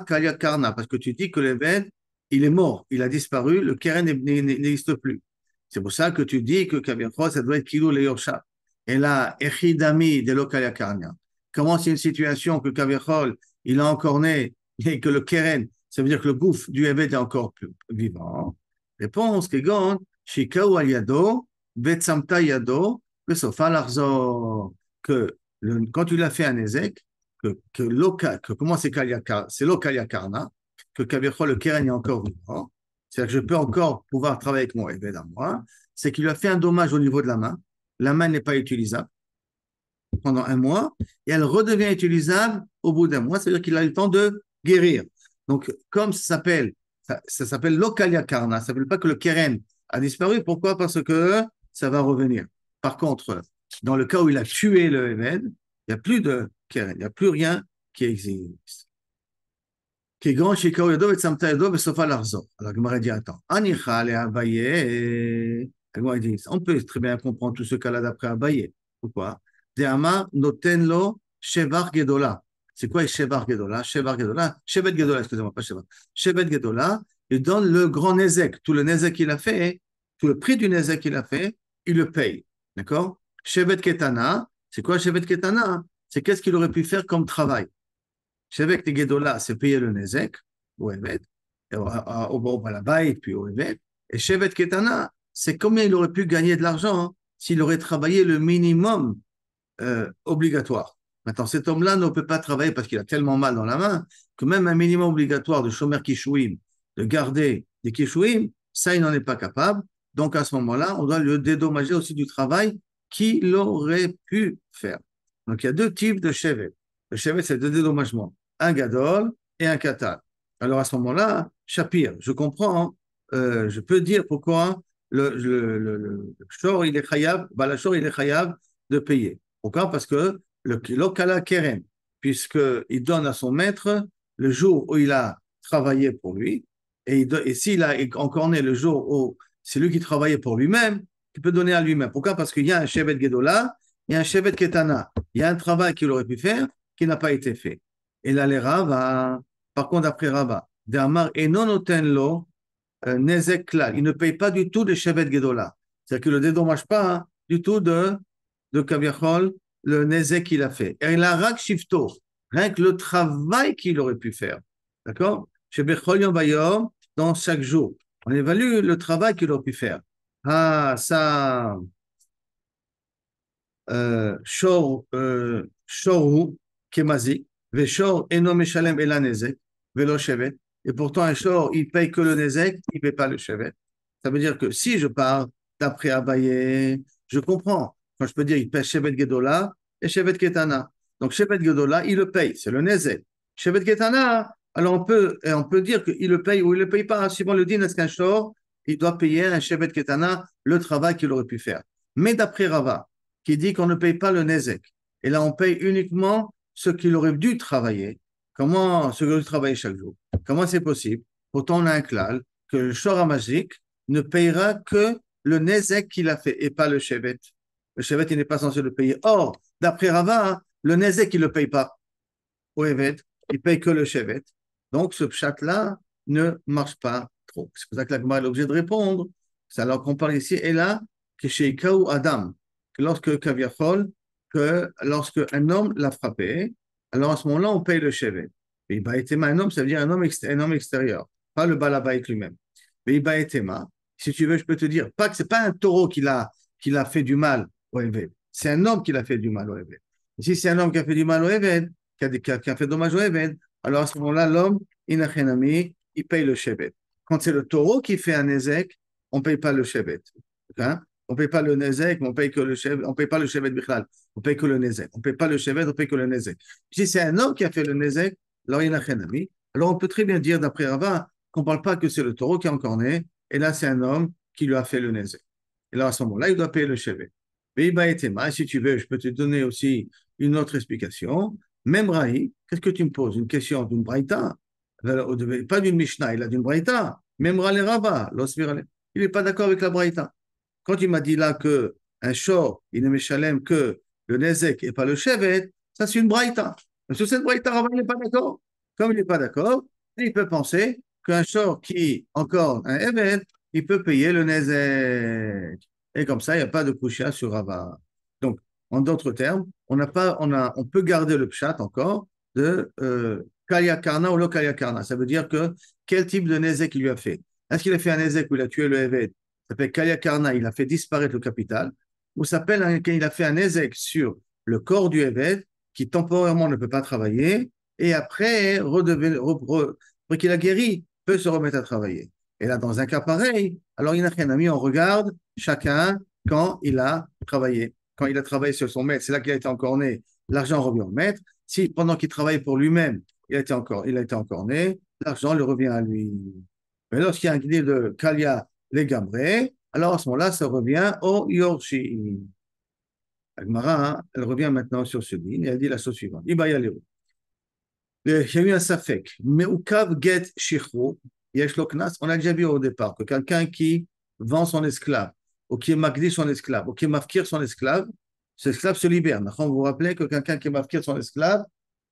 Kalakarna, parce que tu dis que l'évêque, il est mort, il a disparu, le Keren n'existe plus. C'est pour ça que tu dis que Kaviachol, ça doit être Kilo Leorsha. Et là, Echidami de l'Okalakarnia. Comment c'est une situation que Kaviachol, il est encore né, et que le Keren, ça veut dire que le gouffre du évêque est encore vivant. Réponse, Kegon, Shikau al yado, Betsamta yado, Besofa larzor. Que quand tu l'as fait un Ezek, comment c'est l'Okalia Karna, que Kaviachol, le Keren est encore vivant, c'est-à-dire que je peux encore pouvoir travailler avec mon Eved à moi, c'est qu'il lui a fait un dommage au niveau de la main n'est pas utilisable pendant un mois, et elle redevient utilisable au bout d'un mois, c'est-à-dire qu'il a eu le temps de guérir. Donc, comme ça s'appelle lokalia karna, ça ne veut pas que le keren a disparu. Pourquoi? Parce que ça va revenir. Par contre, dans le cas où il a tué le Eved, il n'y a plus de keren, il n'y a plus rien qui existe. Qui est grand chez Kaoyado et Samta Yado et Sofa Larzo. Alors, Gemara dit, attends, Anicha et Abaye. Gemara dit, on peut très bien comprendre tout ce cas-là d'après Abaye. Pourquoi? Deama notenlo shevar gedola. C'est quoi shevar gedola? Shevar gedola, shevet gedola, excusez-moi, pas shevar. Shevet gedola, il donne le grand nezek. Tout le nezek qu'il a fait, tout le prix du nezek qu'il a fait, il le paye. D'accord? Shevet ketana, c'est quoi shevet ketana? C'est qu'est-ce qu'il aurait pu faire comme travail. Shevet gedola, c'est payer le nezek, au Evet, au balabait, puis au Evet. Et shevet ketana, c'est combien il aurait pu gagner de l'argent s'il aurait travaillé le minimum obligatoire. Maintenant, cet homme-là ne peut pas travailler parce qu'il a tellement mal dans la main que même un minimum obligatoire de shomer kishouim, de garder des kishouim, ça, il n'en est pas capable. Donc, à ce moment-là, on doit le dédommager aussi du travail qu'il aurait pu faire. Donc, il y a deux types de chevet. Le chevet, c'est deux dédommagements, un gadol et un katal. Alors, à ce moment-là, Shapir, je comprends, je peux dire pourquoi le shor, il est chayav, la shor, il est chayav de payer. Pourquoi? Parce que le lokala keren, puisqu'il donne à son maître le jour où il a travaillé pour lui, et s'il a encore né le jour où c'est lui qui travaillait pour lui-même, il peut donner à lui-même. Pourquoi? Parce qu'il y a un shevet gedola, il y a un shevet ketana. Il y a un travail qu'il aurait pu faire qui n'a pas été fait. Et là, les Rav, par contre, après Rava, Damar et non lo nezek klal. Il ne paye pas du tout de shevet gedola. C'est-à-dire qu'il ne le dédommage pas du tout de Kaviachol, le nezek qu'il a fait. Et il a rak shifto, rien que le travail qu'il aurait pu faire. D'accord? Chez Bechol Yom Bayom, dans chaque jour. On évalue le travail qu'il aurait pu faire. Ah, ça, shoru, kemazi, veshor eno meshalem ela nezek, velo shevet. Et pourtant, un shor, il paye que le nezek, il ne paye pas le shevet. Ça veut dire que si je pars d'après Abaye, je comprends. Quand je peux dire, il paye shevet gedola et shevet ketana. Donc, shevet gedola, il le paye, c'est le nezek. Shevet ketana, alors on peut dire qu'il le paye ou il ne le paye pas. Suivant le din, est-ce qu'un shor, il doit payer un shevet ketana le travail qu'il aurait pu faire. Mais d'après Rava, qui dit qu'on ne paye pas le nezek. Et là, on paye uniquement ce qu'il aurait dû travailler. Comment ce qu'il aurait dû travailler chaque jour? Comment c'est possible? Pourtant, on a un klal que le shora magique ne payera que le nezek qu'il a fait et pas le shevet. Le shevet, il n'est pas censé le payer. Or, d'après Rava, le nezek, il ne le paye pas au evet, il paye que le shevet. Donc, ce pshat-là ne marche pas trop. C'est pour ça que la Gemara est obligée de répondre. C'est alors qu'on parle ici, et là, que chez Kaou Adam, que lorsque Kaviachol, que lorsque un homme l'a frappé, alors à ce moment-là, on paye le shevet. Et Baetema, un homme, ça veut dire un homme extérieur, pas le balabait lui-même. Mais Baetema, si tu veux, je peux te dire, pas que c'est pas un taureau qui l'a fait du mal au Eved. C'est un homme qui l'a fait du mal au Eved. Si c'est un homme qui a fait du mal au Eved, qui a fait dommage au Eved, alors à ce moment-là, l'homme, Inachenami, il paye le shevet. Quand c'est le taureau qui fait un ezek, on ne paye pas le shevet. Hein? On ne paye pas le nezek, mais on paye que le shevet. On ne paye pas le shevet bichlal. On paye que le nezek. On ne paye pas le shevet, on paye que le nezek. Si c'est un homme qui a fait le nezek, alors il n'a rien ami. Alors on peut très bien dire, d'après Rava, qu'on ne parle pas que c'est le taureau qui est encore né, et là c'est un homme qui lui a fait le nezek. Et là à ce moment-là, il doit payer le shevet. Mais si tu veux, je peux te donner aussi une autre explication. Même Rahi, qu'est-ce que tu me poses? Une question d'une braïta, pas d'une Mishnah, il a d'une braïta. Même Rale Rava, il n'est pas d'accord avec la braïta. Quand il m'a dit là que un shor, il ne méchalem que le nezek et pas le shevet, ça c'est une braïta. Mais sur cette braïta, Rava n'est pas d'accord. Comme il n'est pas d'accord, il peut penser qu'un shor qui encore un evet, il peut payer le nezek. Et comme ça, il n'y a pas de kushia sur Rava. Donc, en d'autres termes, on peut garder le pshat encore de Kaya Karna ou lo Kaya Karna. Ça veut dire que quel type de nezek il lui a fait? Est-ce qu'il a fait un nezek où il a tué le evet? Ça s'appelle Kaya Karna, il a fait disparaître le capital. Ou ça s'appelle il a fait un nezek sur le corps du evet qui temporairement ne peut pas travailler et après, après qu'il a guéri, peut se remettre à travailler. Et là, dans un cas pareil, alors il n'a rien à mis, on regarde chacun quand il a travaillé. Quand il a travaillé sur son maître, c'est là qu'il a été encorné, l'argent revient au maître. Si pendant qu'il travaille pour lui-même, il a été encorné, l'argent lui revient à lui. Mais lorsqu'il y a un guide de Kalia les Gamré, alors à ce moment-là, ça revient au Yorshi. La Gemara, hein, elle revient maintenant sur ce ligne et elle dit la chose suivante. Il y a eu un safek. Meukav get shichro, yesh lo knas. On a déjà vu au départ que quelqu'un qui vend son esclave, ou qui magdi son esclave, ou qui mafkir son esclave, cet esclave se libère. Vous vous rappelez que quelqu'un qui mafkir son esclave,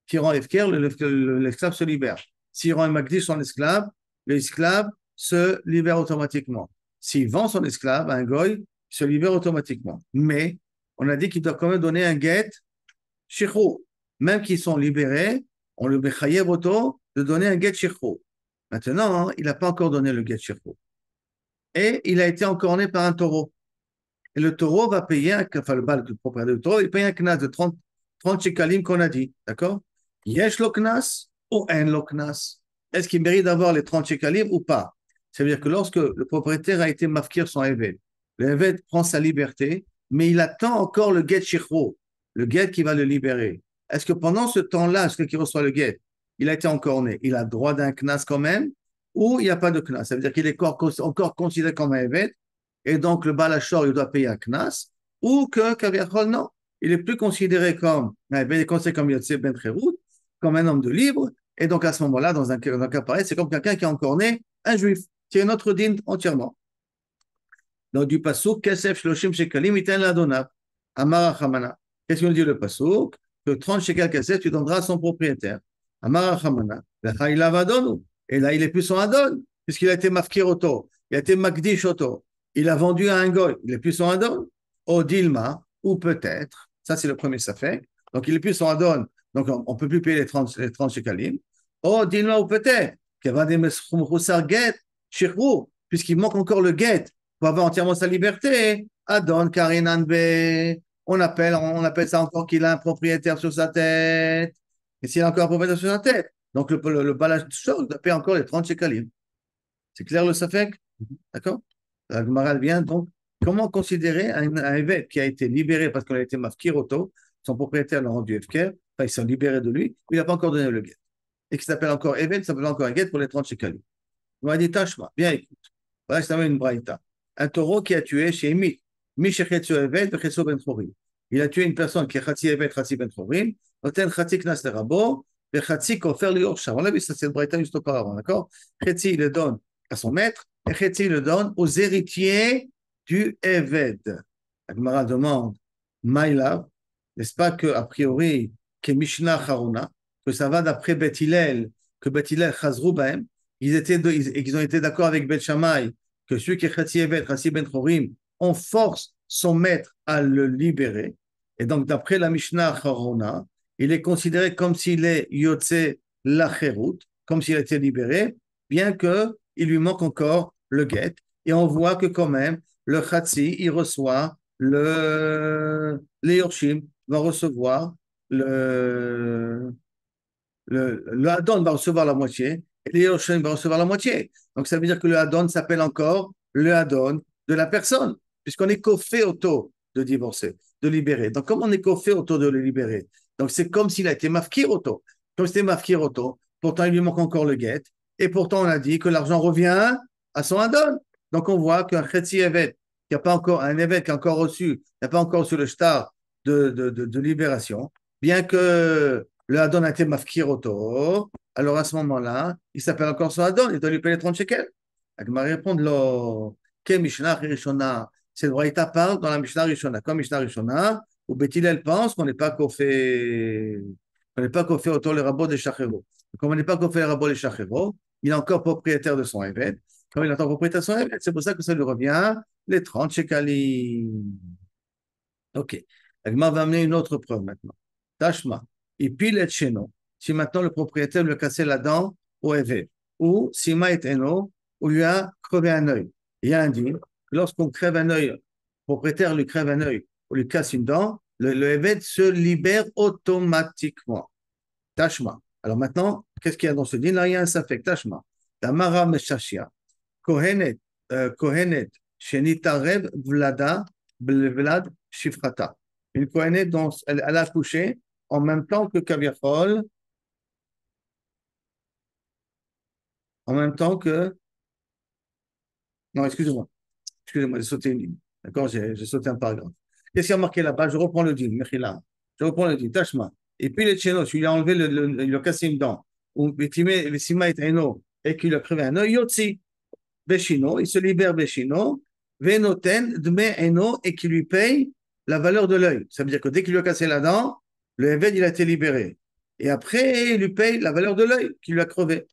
qui rend efker, l'esclave se libère. S'il rend magdi son esclave, l'esclave se libère automatiquement. S'il vend son esclave à un goy, il se libère automatiquement. Mais on a dit qu'il doit quand même donner un get shichro. Même qu'ils sont libérés, on le mechayev auto de donner un get shircho. Maintenant, il n'a pas encore donné le get shircho. Et il a été encorné par un taureau. Et le taureau va payer, enfin le propriétaire du taureau, il paye un knas de 30 shekalim qu'on a dit. D'accord? Yesh lo knas ou en lo knas. Est-ce qu'il mérite d'avoir les 30 shekalim ou pas? Ça veut dire que lorsque le propriétaire a été mafkir son évêque, le évêque prend sa liberté, mais il attend encore le get shircho, le get qui va le libérer. Est-ce que pendant ce temps-là, celui qui reçoit le guet, il a été encorné, il a droit d'un knas quand même, ou il n'y a pas de knas? Ça veut dire qu'il est encore considéré comme un évêque, et donc le balachor, il doit payer un knas, ou que Kaviachol, non, il est plus considéré comme un évêque, considéré comme Yotse Ben Cherout, comme un homme de libre, et donc à ce moment-là, dans un cas pareil, c'est comme quelqu'un qui a encorné un juif. C'est un autre dîne entièrement. Donc du pasuk, Kesef Shloshim Shekalim, Iten Ladonab, Amar Hamana. Qu'est-ce qu'on dit le pasuk? Que 30 shekels Kesef, tu donneras à son propriétaire. Amar Hamana. Et là, il est plus son adon, puisqu'il a été mafkir auto, il a été makdish auto, il a vendu à un goy, il est plus son adon. Au Dilma, ou peut-être, ça c'est le premier safek, donc il est plus son adon, donc on ne peut plus payer les 30 shekalim. Au Dilma, ou peut-être, puisqu'il manque encore le get pour avoir entièrement sa liberté. Adon Karinan B. On appelle ça encore qu'il a un propriétaire sur sa tête. Et s'il a encore un propriétaire sur sa tête, donc le balage de choses doit payer encore les 30 shekalim. C'est clair le safek? D'accord? La Gemara vient donc. Comment considérer un évêque qui a été libéré parce qu'il a été mafkir auto, son propriétaire l'a rendu efker, enfin, ils sont libérés de lui, il n'a pas encore donné le get. Et qui s'appelle encore évêque, ça s'appelle encore un get pour les 30 shekalim. On m'a dit, Tashma, bien écoute. Voilà, je t'amène une braïta. Un taureau qui a tué chez Imi, Mishechetsu Evet, Bechetsu Ben Chorim. Il a tué une personne qui est Chatsi Evet, Chatsi Ben Chorim, Noten Chatsi Knas le Rabo, Bechatsi Kofer le Yorsha. On l'a vu, ça c'est le braïta juste auparavant, d'accord? Chetsi, il le donne à son maître, et Chetsi, il le donne aux héritiers du Evet. La Gemara demande, Maïla, n'est-ce pas que, a priori, que Mishnah Haruna, que ça va d'après Bet Hillel, que Bet Hillel Chazrou Bahem, ils ont été d'accord avec Bet Shammai que celui qui est Chatsi Evet, Chatsi Ben Chorim, on force son maître à le libérer. Et donc, d'après la Mishnah Haruna, il est considéré comme s'il est Yotze Lacherut, comme s'il a été libéré, bien qu'il lui manque encore le get. Et on voit que quand même, le Chatsi, il reçoit les Yorshim, va recevoir le Hadon va recevoir la moitié et le Yerushalayim va recevoir la moitié. Donc ça veut dire que le Hadon s'appelle encore le Hadon de la personne, puisqu'on est coffé auto de divorcer, de libérer. Donc comme on est coffé auto de le libérer, donc c'est comme s'il a été mafkir auto. Comme c'était mafkir auto, pourtant il lui manque encore le get, et pourtant on a dit que l'argent revient à son Hadon. Donc on voit qu'un Chetzi Evet, qui n'a pas encore, un évêque qui a encore reçu, n'a pas encore reçu le shtar de libération, bien que le Hadon a été mafkir auto, alors à ce moment-là, il s'appelle encore son Hadon, il doit lui payer 30 shekels. La Gemara répond, que Mishnah Rishona, c'est le Braïta parle dans la Mishnah Rishona, comme Mishnah Rishona, où Beth Hillel pense qu'on n'est pas coffé auto le rabot de Shachero. Comme on n'est pas coffé le rabot de Shachero, il est encore propriétaire de son évêque. Comme il est encore propriétaire de son évêque, c'est pour ça que ça lui revient les 30 shekalim. Ok. La Gemara va amener une autre preuve maintenant. Tashma. Et pile et cheno. Si maintenant le propriétaire lui a cassé la dent au évêque, ou si ma est eno, ou lui a crevé un œil. Il y a un dit, lorsqu'on crève un œil, le propriétaire lui crève un œil, ou lui casse une dent, le évêque se libère automatiquement. Tashma. Alors maintenant, qu'est-ce qu'il y a dans ce din? Là, il y a un safek. Tashma. Tamara meshashia. Kohenet, Kohenet, Shenitarev Vlad Shifrata. Une Kohenet dont elle a couché en même temps que Kaviachol, en même temps que. Non, excusez-moi, j'ai sauté une ligne. D'accord, j'ai sauté un paragraphe. Qu'est-ce qu'il y a marqué là-bas? Je reprends le din, Mechila. Je reprends le din, Tashma. Et puis les tchénos, tu lui as enlevé, il lui a cassé une dent. Ou Sima et Eno, et qu'il a crevé un œil, Yotzi, Beshino, il se libère Beshino, Venoten, Dme Eno, et qui lui paye la valeur de l'œil. Ça veut dire que dès qu'il lui a cassé la dent, le Eved, il a été libéré. Et après, il lui paye la valeur de l'œil qu'il lui a crevé.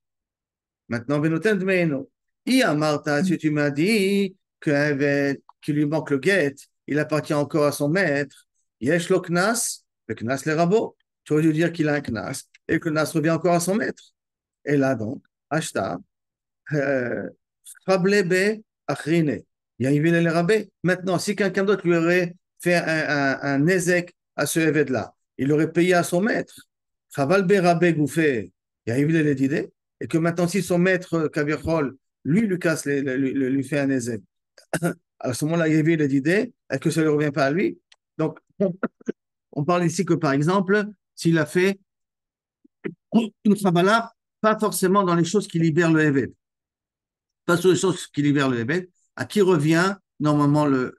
Maintenant, Venoten, Dme Eno. Martha, si tu m'as dit qu'il lui manque le guet, il appartient encore à son maître. Yesh lo knas, le knas les rabots. Tu aurais dû dire qu'il a un knas et que le knas revient encore à son maître. Et là donc, ashta, Rablebe achrine. Il y a une les rabais. Maintenant, si quelqu'un d'autre lui aurait fait un nezek à ce évêque-là, il aurait payé à son maître. Chavalbe rabé gouffé. Il y a une les idées. Et que maintenant, si son maître Kavirchol, lui casse, lui fait un nezek, à ce moment-là, il y a une idée. Est-ce que ça ne lui revient pas à lui? Donc, on parle ici que, par exemple, s'il a fait une chabala, pas forcément dans les choses qui libèrent le évêque, pas sur les choses qui libèrent le évêque, à qui revient normalement le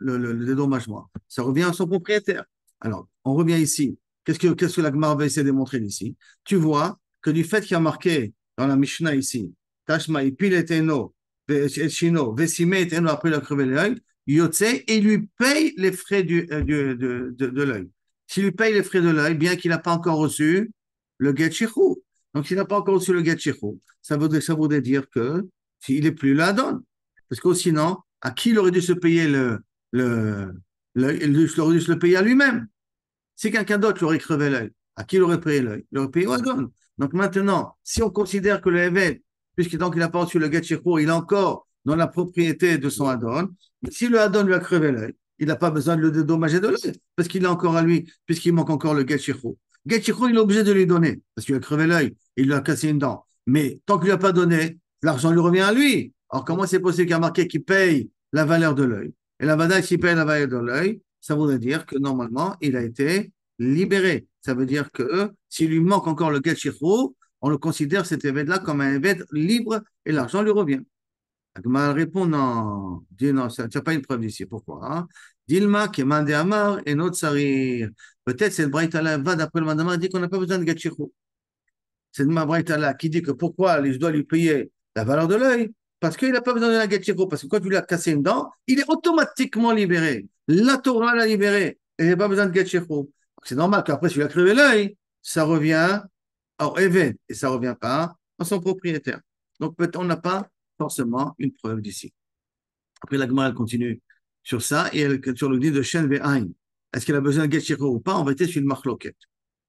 dédommagement? Ça revient à son propriétaire. Alors, on revient ici. Qu'est-ce que la Gemara va essayer de démontrer ici? Tu vois que du fait qu'il y a marqué dans la Mishnah ici, Tashma, Ipil et Eno, Shino, Vesime et Eno, après il a crevé l'œil, Yotse, et il lui paye les frais de l'œil. S'il lui paye les frais de l'œil, bien qu'il n'a pas encore reçu le get shichou. Donc, s'il n'a pas encore reçu le get shichou, ça voudrait dire que s'il n'est plus là, donne. Parce que sinon, à qui il aurait dû se payer l'œil? Il aurait dû se le payer à lui-même. Si quelqu'un d'autre lui aurait crevé l'œil, à qui il aurait payé l'œil? Il aurait payé au Adon. Donc maintenant, si on considère que le Eved, puisque tant qu'il n'a pas reçu le get shichou, il est encore dans la propriété de son Adon, si le Adon lui a crevé l'œil, il n'a pas besoin de le dédommager de l'œil, parce qu'il est encore à lui, puisqu'il manque encore le get shichou. Get shichou, il est obligé de lui donner, parce qu'il a crevé l'œil, il lui a cassé une dent. Mais tant qu'il ne lui a pas donné, l'argent lui revient à lui. Alors comment c'est possible qu'il y a marqué qu'il paye la valeur de l'œil? Et la Vadaï, s'il paye la valeur de l'œil, ça voudrait dire que normalement, il a été libéré. Ça veut dire que s'il lui manque encore le get shichou, on le considère cet évêque-là comme un évêque libre et l'argent lui revient. Agma répond non. Dit non, ça n'a pas une preuve ici. Pourquoi? Hein? Dilma qui mande Amar et notre sarir. Peut-être c'est le Braïtala va d'après le mandamar dit qu'on n'a pas besoin de get shichou. C'est le Braïtala qui dit que pourquoi je dois lui payer la valeur de l'œil? Parce qu'il n'a pas besoin de la get shichou. Parce que quand tu lui as cassé une dent, il est automatiquement libéré. La Torah l'a libéré. Et il n'a pas besoin de get shichou. C'est normal qu'après, si tu lui as crevé l'œil, ça revient au évêque et ça ne revient pas à son propriétaire. Donc, peut-être on n'a pas forcément une preuve d'ici. Après, la Gemara, elle continue sur ça et sur le dit de Shen Ve'ain. Est-ce qu'elle a besoin de get shichou ou pas? On va être sur une marloquette.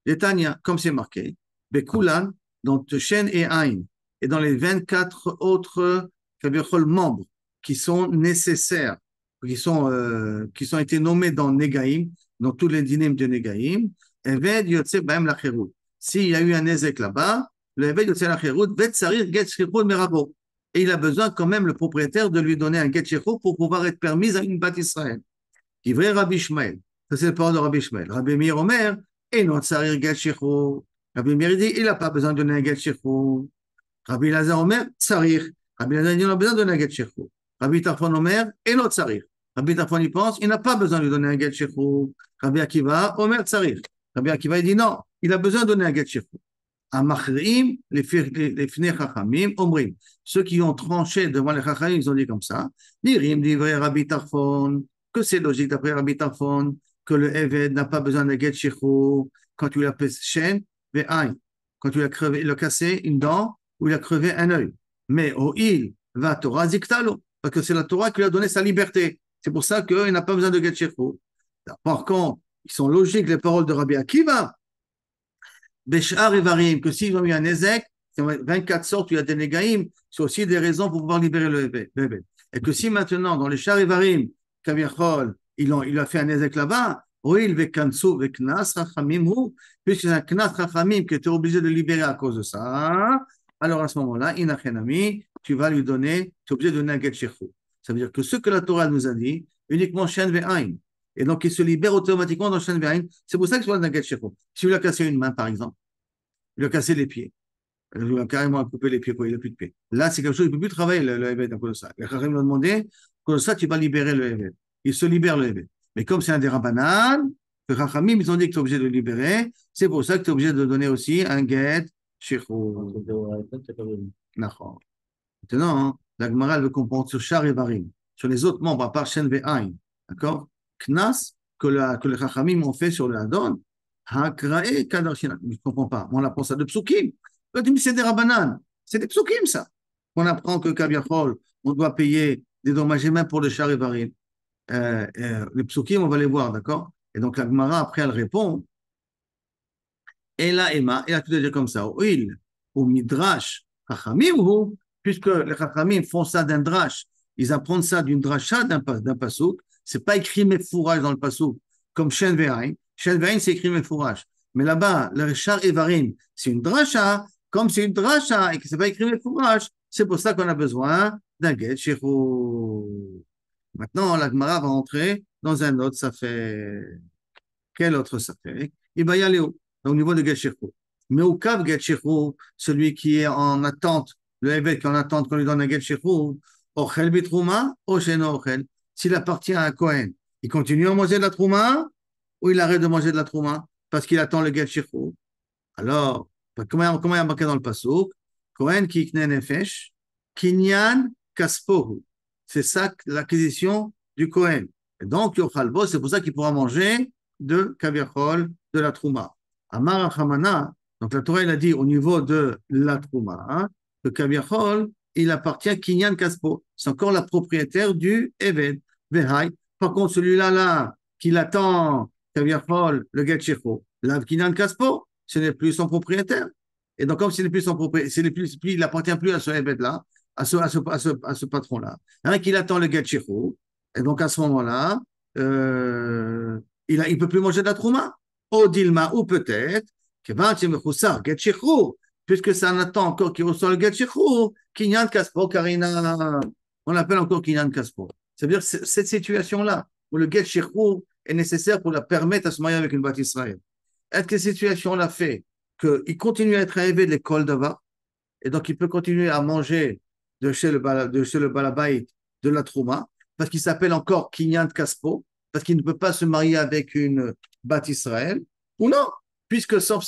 Les Tanya, comme c'est marqué, Bekulan, dans Shen et Ain, et dans les 24 autres membres qui sont nécessaires, qui sont été nommés dans Negaim, dans tous les dynames de Negaim, Eved Yotse Baem Lacherut. S'il y a eu un Ezek là-bas, le Eved Yotse Lacherut, Vet Sarir Get Shichut Merabo. Et il a besoin quand même, le propriétaire, de lui donner un Get Shichut pour pouvoir être permis à une Bat Israël. Ivrei Rabbi Shmuel. Ça, c'est le parole de Rabbi Shmuel. Rabbi Meir Omer, et non Sarir Get Shichut. Rabbi Meir dit, il n'a pas besoin de donner un Get Shichut. Rabbi Lazar Omer, Sarir. Rabbi Lazar dit, il a besoin de donner un Get Shichut. Rabbi Tarfon Omer, et non Sarir. Rabbi Tarfon y pense, il n'a pas besoin de lui donner un get shichou. Rabbi Akiva, Omer Tsarir. Rabbi Akiva, il dit non, il a besoin de donner un get shichou. Amachrim, les fnei chachamim, omrim. Ceux qui ont tranché devant les chachamim, ils ont dit comme ça. Dirim, divrei Rabbi Tarfon, que c'est logique d'après Rabbi Tarfon, que le Eved n'a pas besoin de get shichou quand tu l'as fait chaîne, ve'ain. Quand tu l'as crevé, il a cassé une dent ou il a crevé un œil. Mais au il va Torah ziktalo, parce que c'est la Torah qui lui a donné sa liberté. C'est pour ça qu'il n'a pas besoin de get shichou. Par contre, ils sont logiques les paroles de Rabbi Akiva. Béchar et Varim, que s'ils ont eu un Ezek, c'est 24 sortes où il y a des Negaïm, c'est aussi des raisons pour pouvoir libérer le bébé. Et que si maintenant, dans les Char et Varim, Kaviachol, il a fait un Ezek là-bas, Oil Vekansu Veknas Rachamim, puisque c'est un Knas Rachamim qui était obligé de libérer à cause de ça, alors à ce moment-là, Inachenami, tu vas lui donner, tu es obligé de donner un get shechut. Ça veut dire que ce que la Torah nous a dit, uniquement Shen Ve'ain. Et donc, il se libère automatiquement dans Shen Ve'ain. C'est pour ça qu'il faut un get shechut. Si vous lui a cassé une main, par exemple, il lui a cassé les pieds, il lui a carrément coupé les pieds, quoi, il n'a plus de pieds. Là, c'est quelque chose, il ne peut plus travailler, le Eved, à cause de ça. Les Chachamim lui ont demandé, à cause de ça, tu vas libérer le Eved. Il se libère le Eved. Mais comme c'est un des Rabbanan, les Chachamim, ils ont dit que tu es obligé de le libérer. C'est pour ça que tu es obligé de donner aussi un get shechut. D'accord. Maintenant, hein, la Gemara, elle veut comprendre sur Char et Varim, sur les autres membres, à part Shen Ve'ain. D'accord? Knas, que les Chachamim ont fait sur le Hadon, Hakrae Kadarshina. Je ne comprends pas. On apprend ça de Psukim. Là, tu me dis, c'est des Rabbanan. C'est des Psukim, ça. On apprend que Kaviachol, on doit payer des dommages même pour le Char et Varim. Les Psukim, on va les voir, d'accord? Et donc, la Gemara, après, elle répond, Ela Ema, elle a tout à dire comme ça. Oil, ou Midrash, Chachamim, ou, puisque les Chachamim font ça d'un drash, ils apprennent ça d'une dracha, d'un pasouk, c'est pas écrit Mefourage dans le pasouk, comme Shen Ve'ain. Shen Ve'ain, c'est écrit Mefourage. Mais là-bas, le Char Evarim, c'est une dracha, comme c'est une dracha et que c'est pas écrit Mefourage, c'est pour ça qu'on a besoin d'un get shechut. Maintenant, la Gemara va entrer dans un autre, ça fait. Quel autre ça fait? Il va y aller au niveau de Getchirou. Mais au Kav Getchirou, celui qui est en attente, le évêque qui est en attente qu'on lui donne un Getchirou, Ochel Bitrouma, Osheno Ochel, s'il appartient à un Kohen, il continue à manger de la Trouma ou il arrête de manger de la Trouma parce qu'il attend le Getchirou. Alors, comment il y a marqué dans le Passouk? Kohen ki ikne nefesh, kinyan kaspohu. C'est ça l'acquisition du Kohen. Et donc, Yochalbo, c'est pour ça qu'il pourra manger de Kaviachol, de la Trouma. Amar Hamana, donc la Torah, il a dit au niveau de la Trouma, hein, le Kaviachol, il appartient Kinyan Kaspo. C'est encore la propriétaire du Eved. Vehai. Par contre, celui-là, là, qui l'attend, Kaviachol, le Getchecho, la Kinyan Kaspo, ce n'est plus son propriétaire. Et donc, comme ce n'est plus son propriétaire, il n'appartient plus à ce Eved-là, à ce patron-là. Hein, qu'il attend le Getchecho. Et donc, à ce moment-là, il ne peut plus manger de la trouma. Au dilma, ou peut-être, puisque ça attend encore qu'il reçoit le getchichou, kinyan kaspo karina. On l'appelle encore kinyan kaspo. C'est-à-dire cette situation-là, où le getchichou est nécessaire pour la permettre à se marier avec une bâtisse Israël. Est-ce que cette situation-là fait qu'il continue à être élevé de l'école d'Ava, et donc il peut continuer à manger de chez le balabait de la trouma, parce qu'il s'appelle encore kinyan kaspo, parce qu'il ne peut pas se marier avec une Bat Israël, ou non, puisque sauf,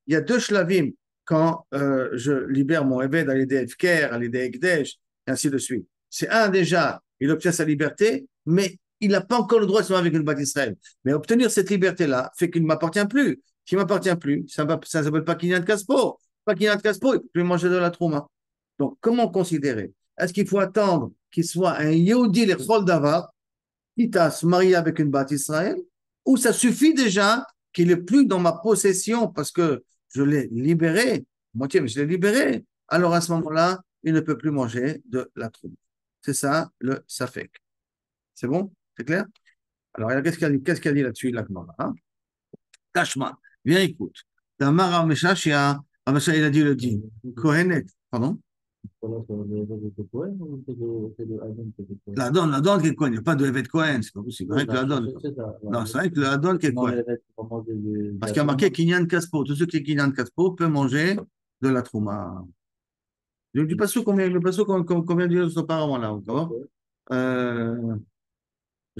il y a deux shlavim quand je libère mon Eved à l'idée Efker, à l'idée Ekdesh, et ainsi de suite. C'est un déjà, il obtient sa liberté, mais il n'a pas encore le droit de se marier avec une Bat Israël. Mais obtenir cette liberté-là fait qu'il ne m'appartient plus. S'il ne m'appartient plus, ça ne s'appelle pas Kinyan Kaspo. Pas Kinyan Kaspo, il ne peut plus manger de la Trouma. Donc, comment considérer? Est-ce qu'il faut attendre qu'il soit un Yehudi, les Chol Davar, quitte à se marier avec une Bat Israël, ou ça suffit déjà qu'il n'est plus dans ma possession parce que je l'ai libéré, moitié, mais je l'ai libéré, alors à ce moment-là, il ne peut plus manger de la troupe. C'est ça le Safek. C'est bon? C'est clair? Alors, qu'est-ce qu'elle dit là-dessus, la Gemara, hein? Tashma, viens, écoute. Damar Ameshashia, il a dit le dit. Kohenet, pardon? La donne qui est Cohen, il n'y a pas de Evet Cohen, c'est pas possible. Rien que la donne. Non, c'est vrai que la donne qui est Cohen. Parce qu'il y a marqué Kinyan Kaspo. Tous ceux qui sont Kinyan Kaspo peuvent manger de la Trouma. Du passo, combien de dire auparavant là, d'accord? Je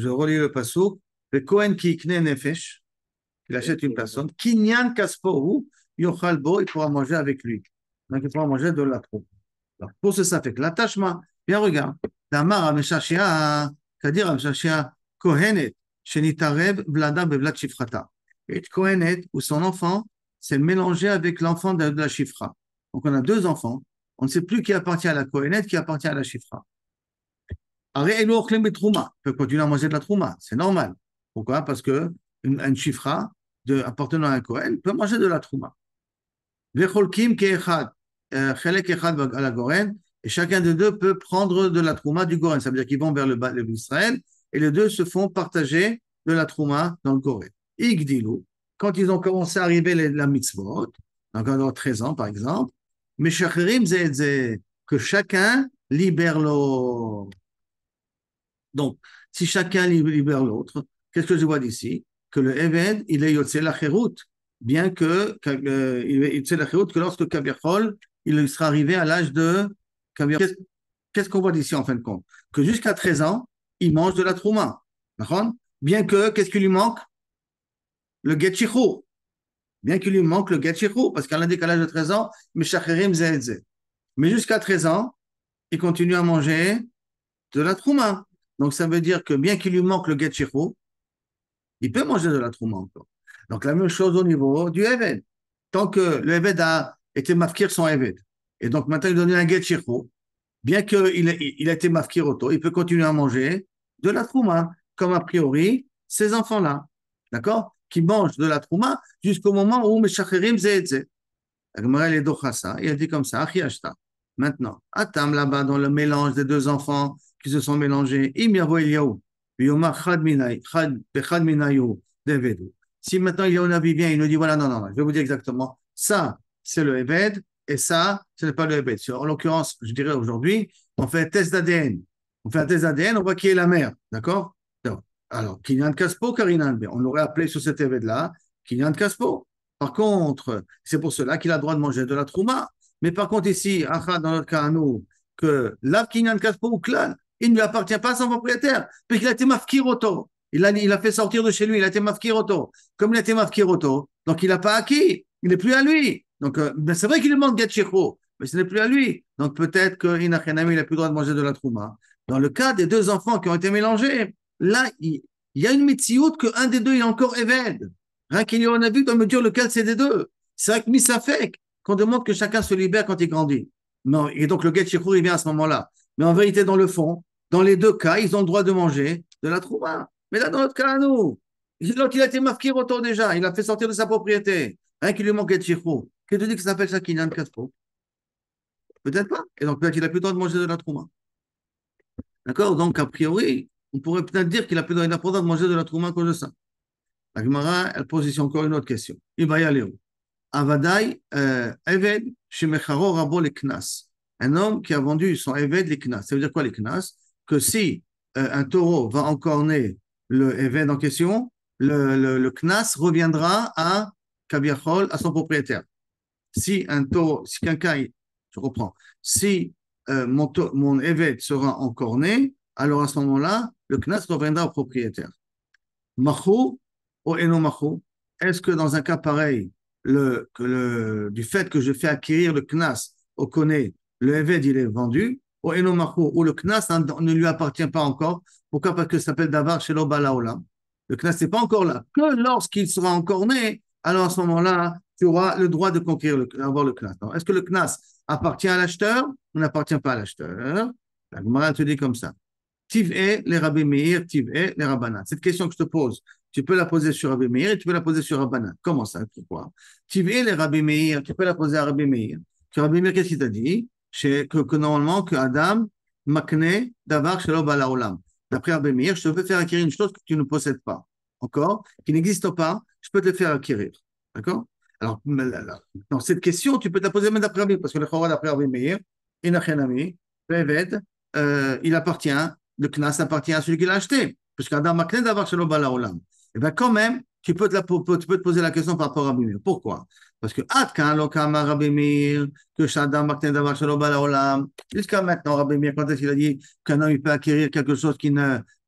relis le passo. Le Cohen qui ikne nefesh, il achète une personne. Kinyan Kaspo, Yochalbo, il pourra manger avec lui. Donc il pourra manger de la Trouma. Alors, pour ce ça fait que l'attachement, bien regarde, Damar Ameshashia, c'est-à-dire Ameshashia Kohenet, Shenitarev, Vlada, Bevlat Shifrata. Et Kohenet, ou son enfant, c'est mélangé avec l'enfant de la Shifra. Donc on a deux enfants, on ne sait plus qui appartient à la Kohenet, qui appartient à la Shifra. Aré Elo Ochlem Betrouma, peut continuer à manger de la Trouma, c'est normal. Pourquoi? Parce que une Shifra appartenant à un Kohen peut manger de la Trouma. Vecholkim Keechad. Chelek Echad à la Goren, et chacun des deux peut prendre de la Trouma du Goren. Ça veut dire qu'ils vont vers le Israël, et les deux se font partager de la Trouma dans le Goren. Igdilou, quand ils ont commencé à arriver la mitzvot, donc dans 13 ans par exemple, Meshacherim Zedze, que chacun libère l'autre. Donc, si chacun libère l'autre, qu'est-ce que je vois d'ici? Que le Eved, il est Yotze la Cherout, bien que, il est Yotze la Cherout, que lorsque Kaviachol, il sera arrivé à l'âge de Kaviachol. Qu'est-ce qu'on voit d'ici en fin de compte? Que jusqu'à 13 ans, il mange de la Trouma. D'accord? Bien que, qu'est-ce qui lui manque? Le Getchichou. Bien qu'il lui manque le Getchichou, parce qu'à un décalage de 13 ans, Meshacherim Zedze. Mais jusqu'à 13 ans, il continue à manger de la Trouma. Donc, ça veut dire que bien qu'il lui manque le Getchichou, il peut manger de la Trouma encore. Donc, la même chose au niveau du Eved. Tant que le Eved a été mafkir son Eved, et donc maintenant il donne un Getchichou, bien qu'il a été mafkir auto, il peut continuer à manger de la Trouma, comme a priori ces enfants-là, d'accord? Qui mangent de la Trouma jusqu'au moment où Meshacherim Zedze. Agmarel et Dochassa, il a dit comme ça, Achiashta. Maintenant, Atam là-bas, dans le mélange des deux enfants qui se sont mélangés, Im Yavo Eliyahu, Yomar Chad Minay, Chad Minayu, Devedu. Si maintenant Eliyahu Navi vient, il nous dit, voilà, non, non, je vais vous dire exactement, ça, c'est le Eved, et ça, ce n'est pas le Eved. En l'occurrence, je dirais aujourd'hui, on fait un test d'ADN. On fait un test d'ADN, on voit qui est la mère, d'accord? Alors, Kinyan Kaspo, Karinan B. On l'aurait appelé sur cet Eved-là, Kinyan Kaspo. Par contre, c'est pour cela qu'il a le droit de manger de la trouma. Mais par contre, ici, dans notre cas à nous, que l'Afkinyan Kaspo ou Klan, il ne lui appartient pas à son propriétaire, puisqu'il a été mafkiroto. Il a fait sortir de chez lui, il a été mafkiroto. Comme il a été mafkiroto, donc il n'a pas acquis, il n'est plus à lui. Donc, ben c'est vrai qu'il lui manque Getchicho, mais ce n'est plus à lui. Donc peut-être qu'il n'a plus le droit de manger de la trouma. Dans le cas des deux enfants qui ont été mélangés, là, il y a une métiout qu'un des deux est encore évêque. Rien qu'il y en a vu doit me dire lequel c'est des deux. C'est vrai que Missa fait qu'on demande que chacun se libère quand il grandit. Non, et donc le Get Shechour, il vient à ce moment-là. Mais en vérité, dans le fond, dans les deux cas, ils ont le droit de manger de la trouba. Mais là, dans notre cas, à nous, l'autre, il a été mafkir autour déjà. Il a fait sortir de sa propriété. Rien qu'il lui manque Get Shechour. Qu'est-ce que tu dis que ça s'appelle ça Kinyan Kaspo? Peut-être pas. Et donc, peut-être qu'il a plus le droit de manger de la trouba. D'accord? Donc, a priori, on pourrait peut-être dire qu'il a plus le droit de manger de la trouba à cause de ça. La Gemara, elle pose ici encore une autre question. Il va y aller où? Avadai, Eved, Shemecharo Rabo les Knas. Un homme qui a vendu son Eved les Knas. Ça veut dire quoi les Knas? Que si un taureau va encorner le Eved en question, le Knas reviendra à Kabiachol, à son propriétaire. Si un taureau, si quelqu'un, je reprends, si mon Eved sera encorné, alors à ce moment-là, le Knas reviendra au propriétaire. Mahou ou Eno Mahou, est-ce que dans un cas pareil, du fait que je fais acquérir le Knas au Koné, le Eved il est vendu, ou Eno Mahou, ou le Knas ne lui appartient pas encore? Pourquoi? Parce que ça s'appelle Davar Shelo Balaolam. Le Knas n'est pas encore là. Que lorsqu'il sera encore né, alors à ce moment-là, tu auras le droit de conquérir avoir le Knas. Est-ce que le Knas appartient à l'acheteur ou n'appartient pas à l'acheteur? La Gemara te dit comme ça. Tiv'e les Rabbi Meir, Tiv'e les Rabbanan. Cette question que je te pose, tu peux la poser sur Rabbi Meir et tu peux la poser sur Rabbanan. Comment ça? Pourquoi? Tiv'e les Rabbi Meir, tu peux la poser à Rabbi Meir. Sur Rabbi Meir, qu'est-ce qu'il t'a dit? Que normalement, que Adam, Makne, Davar, Shelo Bala Olam. D'après Rabbi Meir, je te peux faire acquérir une chose que tu ne possèdes pas. Encore? Qui n'existe pas, je peux te le faire acquérir. D'accord? Alors, dans cette question, tu peux te la poser même d'après Rabbi, parce que le Chorah d'après Rabbi Meir, Inachenami, Reved, il appartient. Le Knas appartient à celui qui l'a acheté. Parce qu'Adam Makne d'avoir Shelo Bala Olam. Et bien, quand même, tu peux te poser la question par rapport à Rabbi Meir. Pourquoi? Parce que Atkan Lokama Rabbi Meir, que Shadam Makne d'avoir Shelo Bala Olam. Jusqu'à maintenant, Rabbi Meir, quand est-ce qu'il a dit qu'un homme il peut acquérir quelque chose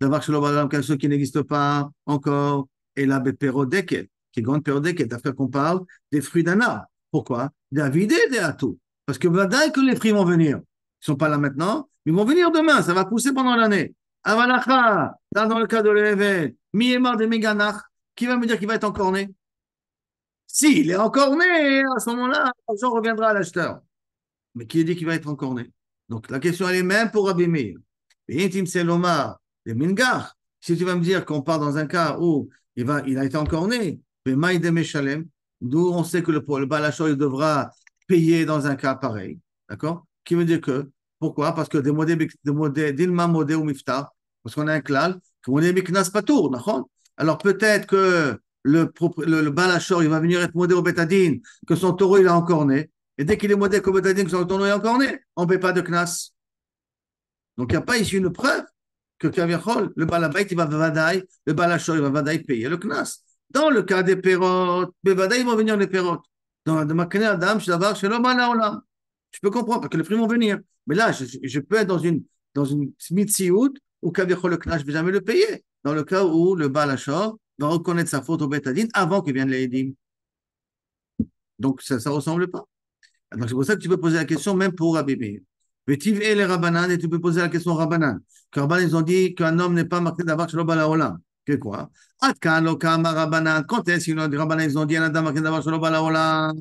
d'avoir Shelo Bala Olam, quelque chose qui n'existe pas encore? Et là, Pérodeket, qui est grande Pérodeket, après qu'on parle des fruits d'un arbre. Pourquoi? David et des Atou. Parce que voilà que les fruits vont venir. Ils ne sont pas là maintenant, mais ils vont venir demain, ça va pousser pendant l'année. Avalacha, là dans le cas de l'Evet, Miemar de Meganach, qui va me dire qu'il va être encore né? S'il est encore né, à ce moment-là, l'argent reviendra à l'acheteur. Mais qui dit qu'il va être encore né? Donc la question elle est même pour Rabbi Meir. Et Intim Selomar, le Mingar, si tu vas me dire qu'on part dans un cas où il a été encore né, d'où on sait que le balachor il devra payer dans un cas pareil. D'accord? Qui veut dire que, pourquoi? Parce que d'ilma modé ou miftar, parce qu'on a un klal, que modé miknas patour, d'accord? Alors peut-être que le balachor, il va venir être modé au bétadine, que son taureau, il a encore né, et dès qu'il est modé au bétadine, que son taureau est encore né, on ne paie pas de knas. Donc, il n'y a pas ici une preuve que Kaviachol, le Balabait, il va vadaï, le Balachor, il va vadaï payer le Knas. Dans le cas des pérotes, vadaï, ils vont venir les pérotes. Dans le Makane Adam, je d'abord, chez l'homme Olam. Je peux comprendre, parce que les prix vont venir. Mais là, je peux être dans une Smitsiout où Kaviachol, le Knas, je ne vais jamais le payer. Dans le cas où le Balachor va reconnaître sa faute au Betadine avant qu'il vienne les Edim. Donc, ça ne ressemble pas. Donc, c'est pour ça que tu peux poser la question même pour Rabbi Meir. Vetiv et les Rabbanan, et tu peux poser la question aux Rabbanan. Que Rabbanan, ils ont dit qu'un homme n'est pas marqué d'avoir Shelo Bala Olam. Que quoi? Atkan lo kama Rabbanan. Quand est-ce que les Rabbanan, ils ont dit un adam marqué d'avoir Shelo Bala Olam?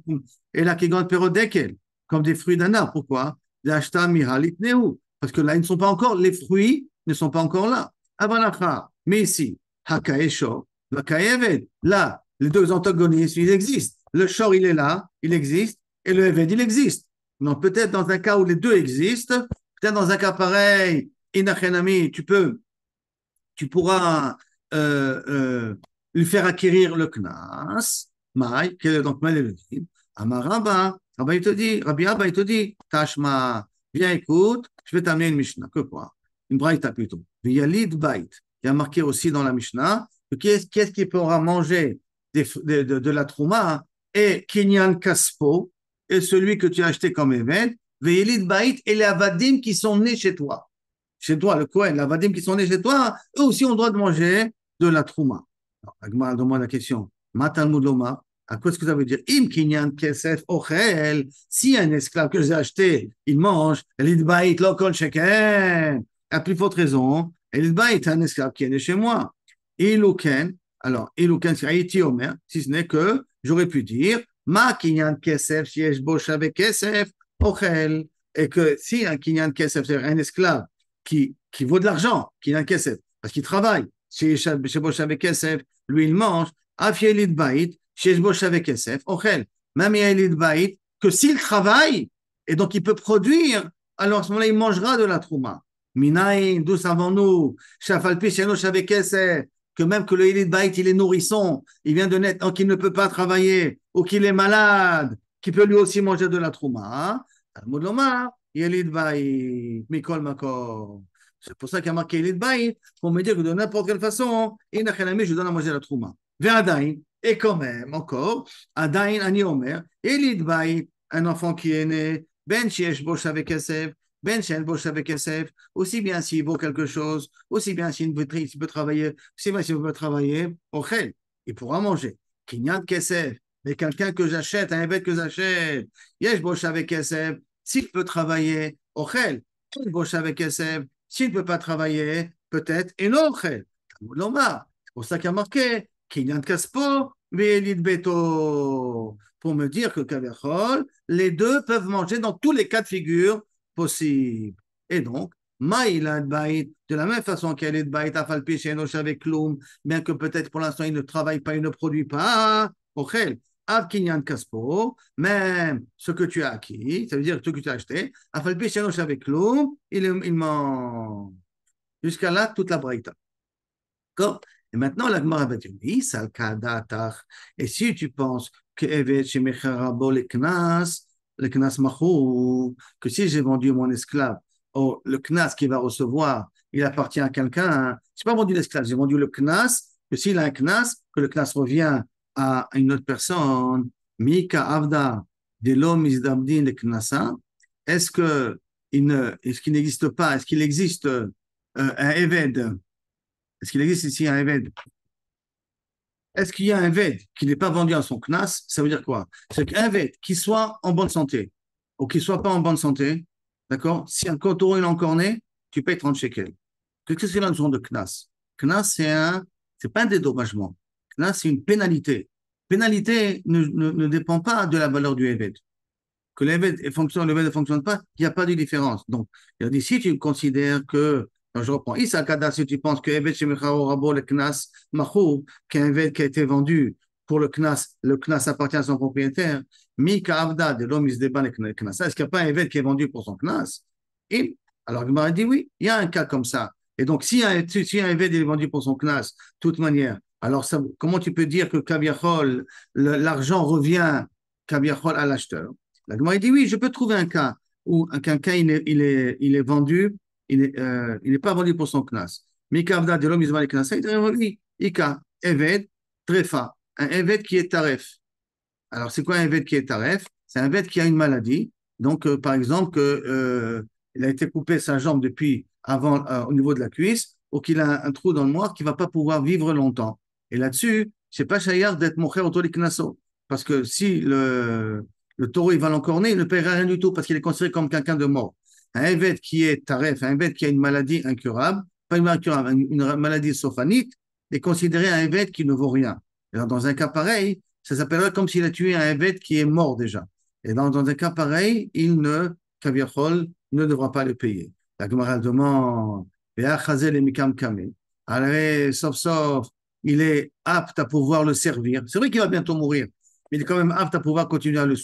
Et là, qui gagne Perodekel, comme des fruits d'un arbre. Pourquoi? D'Ashta Mihalit Neu. Parce que là, ils ne sont pas encore, les fruits ne sont pas encore là. Avalacha. Mais ici, Hakaesho, Vakaeved. Là, les deux antagonistes, ils existent. Le shor, il est là, il existe et le Eved, il existe. Donc, peut-être dans un cas où les deux existent, peut-être dans un cas pareil, Inachenami, tu pourras lui faire acquérir le Knas, Maï, donc Maléludim. Amaraba, Rabbi, il te dit, Rabbi Abba, il te dit, Tashma, viens, écoute, je vais t'amener une Mishnah. Que quoi? Une Braïta plutôt. Yalid Bait. Il y a marqué aussi dans la Mishnah que qu'est-ce qui pourra manger de la Trouma et Kinyan Kaspo, et celui que tu as acheté comme Eved, Ve'elid Bait, et les Avadim qui sont nés chez toi. Chez toi, le Kohen, les Avadim qui sont nés chez toi, eux aussi ont le droit de manger de la Trouma. Agma demande la question, Matalmud Loma, à quoi est-ce que ça veut dire? Im Kinyan Kesef Ochel, si un esclave que j'ai acheté, il mange, Elid Bait, Lokol Sheken, à plus forte raison, Elid Bait, un esclave qui est né chez moi. Ilouken, alors, Ilouken, c'est Haïti Omer, si ce n'est que j'aurais pu dire, Ma kinyan kesef, yesh bo shave kesef, ochel. Et que si un kinyan kesef, c'est un esclave qui vaut de l'argent, kinyan kesef, parce qu'il travaille, chez bo shave kesef, lui il mange, af yelid bait, chez bo shave kesef, ochel. Même yelid bait, que s'il travaille, et donc il peut produire, alors à ce moment-là, il mangera de la trouma. Minaïn, d'où savons-nous? Shafalpi, sheno shave kesef, que même que le Yelid Bait, il est nourrisson, il vient de naître, donc il ne peut pas travailler, ou qu'il est malade, qui peut lui aussi manger de la trouma. Talmud Lomar, Yelid Bait, Mikol Makor. C'est pour ça qu'il y a marqué Yelid Bait, pour me dire que de n'importe quelle façon, je donne à manger la trouma. Ve'adain, et quand même, encore, Adain, Ani Omer, Yelid Bait, un enfant qui est né, Ben Shiesh Bosh avec Kesef, Ben Shen Bosh avec Kesef, aussi bien s'il vaut quelque chose, aussi bien s'il peut travailler, aussi bien s'il peut travailler, Ochel, il pourra manger. Kinyan Kesef, mais quelqu'un que j'achète, un bête que j'achète, Yesh Bosh avec Kesef, s'il peut travailler, Ochel, Bosh avec Kesef, s'il ne peut pas travailler, peut-être, et non Ochel. C'est pour ça qu'il y a marqué, Kinyan Kaspo, Ve'elid Beto, pour me dire que Kavachol, les deux peuvent manger dans tous les cas de figure possible. Et donc, Maïlad Baït, de la même façon qu'elle est Baït, Afalpi, Shenosh avec Kloum, bien que peut-être pour l'instant il ne travaille pas, il ne produit pas, Ochel, Avkinyan Kaspo, même ce que tu as acquis, ça veut dire ce que tu as acheté, Afalpi, Shenosh avec Kloum, il mange. Jusqu'à là, toute la Braïta. D'accord? Et maintenant, la Gemara va dire, oui, Salkadatach. Et si tu penses que Evet Shemecharabo le Knas Machou, que si j'ai vendu mon esclave, oh, le Knas qu'il va recevoir, il appartient à quelqu'un. Hein. Je n'ai pas vendu l'esclave, j'ai vendu le Knas, que s'il a un Knas, que le Knas revient à une autre personne. Mika Avda, de l'homme Izdabdin le Knasa. Est-ce qu'il n'existe pas, est-ce qu'il existe un Eved? Est-ce qu'il existe ici un Eved? Est-ce qu'il y a un Eved qui n'est pas vendu à son Knas? Ça veut dire quoi? C'est qu'un Eved qui soit en bonne santé ou qui ne soit pas en bonne santé, d'accord? Si un taureau est encore né, tu payes 30 shekels. Qu'est-ce que c'est la notion de Knas? Knas, c'est pas un dédommagement. Knas, c'est une pénalité. Pénalité ne dépend pas de la valeur du Eved. Que l'Eved fonctionne, l'Eved ne fonctionne pas, il n'y a pas de différence. Donc, il a dit, si tu considères que je reprends. Isakada, si tu penses que Eved Shemicharo Rabo, le Knas Mahou, qu'un Eved qui a été vendu pour le Knas appartient à son propriétaire. Mika Avda, de l'homme Isdeba, le Knas. Est-ce qu'il n'y a pas un Eved qui est vendu pour son Knas? Et, alors, il m'a dit oui, il y a un cas comme ça. Et donc, si un Eved est vendu pour son Knas, de toute manière, alors comment tu peux dire que Kaviachol, l'argent revient Kaviachol à l'acheteur? La Gemara dit oui, je peux trouver un cas où quelqu'un il est vendu il n'est pas vendu pour son knas. Mikavda de l'homme Ismaël Knasa, il est vendu. Ika, Eved, Trefa. Un Eved qui est taref. Alors, c'est quoi un Eved qui est taref? C'est un Eved qui a une maladie. Donc, par exemple, il a été coupé sa jambe depuis avant, au niveau de la cuisse, ou qu'il a un trou dans le moire qui ne va pas pouvoir vivre longtemps. Et là-dessus, c'est pas chayar d'être mocher autoliknaso. Parce que si le taureau il va l'encorner, il ne paiera rien du tout parce qu'il est considéré comme quelqu'un de mort. Un Eved qui est taref, un Eved qui a une maladie incurable, pas une maladie incurable, une maladie sophanite, est considéré un Eved qui ne vaut rien. Alors, dans un cas pareil, ça s'appellerait comme s'il a tué un Eved qui est mort déjà. Et dans un cas pareil, Kaviachol, ne devra pas le payer. La Gemara demande, allez, sauf, il est apte à pouvoir le servir. C'est vrai qu'il va bientôt mourir, mais il est quand même apte à pouvoir continuer à le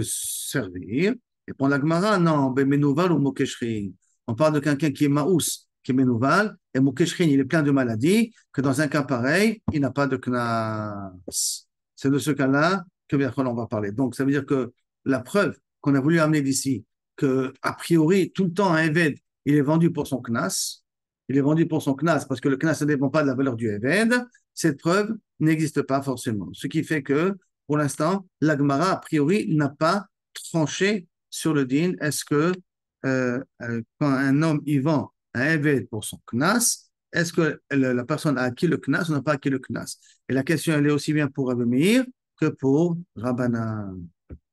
servir. Et pour la Gemara, non, ben Menouval ou Mokeshrin. On parle de quelqu'un qui est Maous, qui est Menouval, et Mokeshrin, il est plein de maladies, que dans un cas pareil, il n'a pas de Knas. C'est de ce cas-là que on va parler. Donc, ça veut dire que la preuve qu'on a voulu amener d'ici, que a priori, tout le temps, un Eved, il est vendu pour son Knas, il est vendu pour son Knas parce que le Knas ne dépend pas de la valeur du Eved, cette preuve n'existe pas forcément. Ce qui fait que, pour l'instant, l'Agmara, a priori, n'a pas tranché sur le din. Est-ce que quand un homme y vend un Eved pour son Knas, est-ce que la personne a acquis le Knas ou n'a pas acquis le Knas? Et la question, elle est aussi bien pour Rabbi Meir que pour Rabbanan.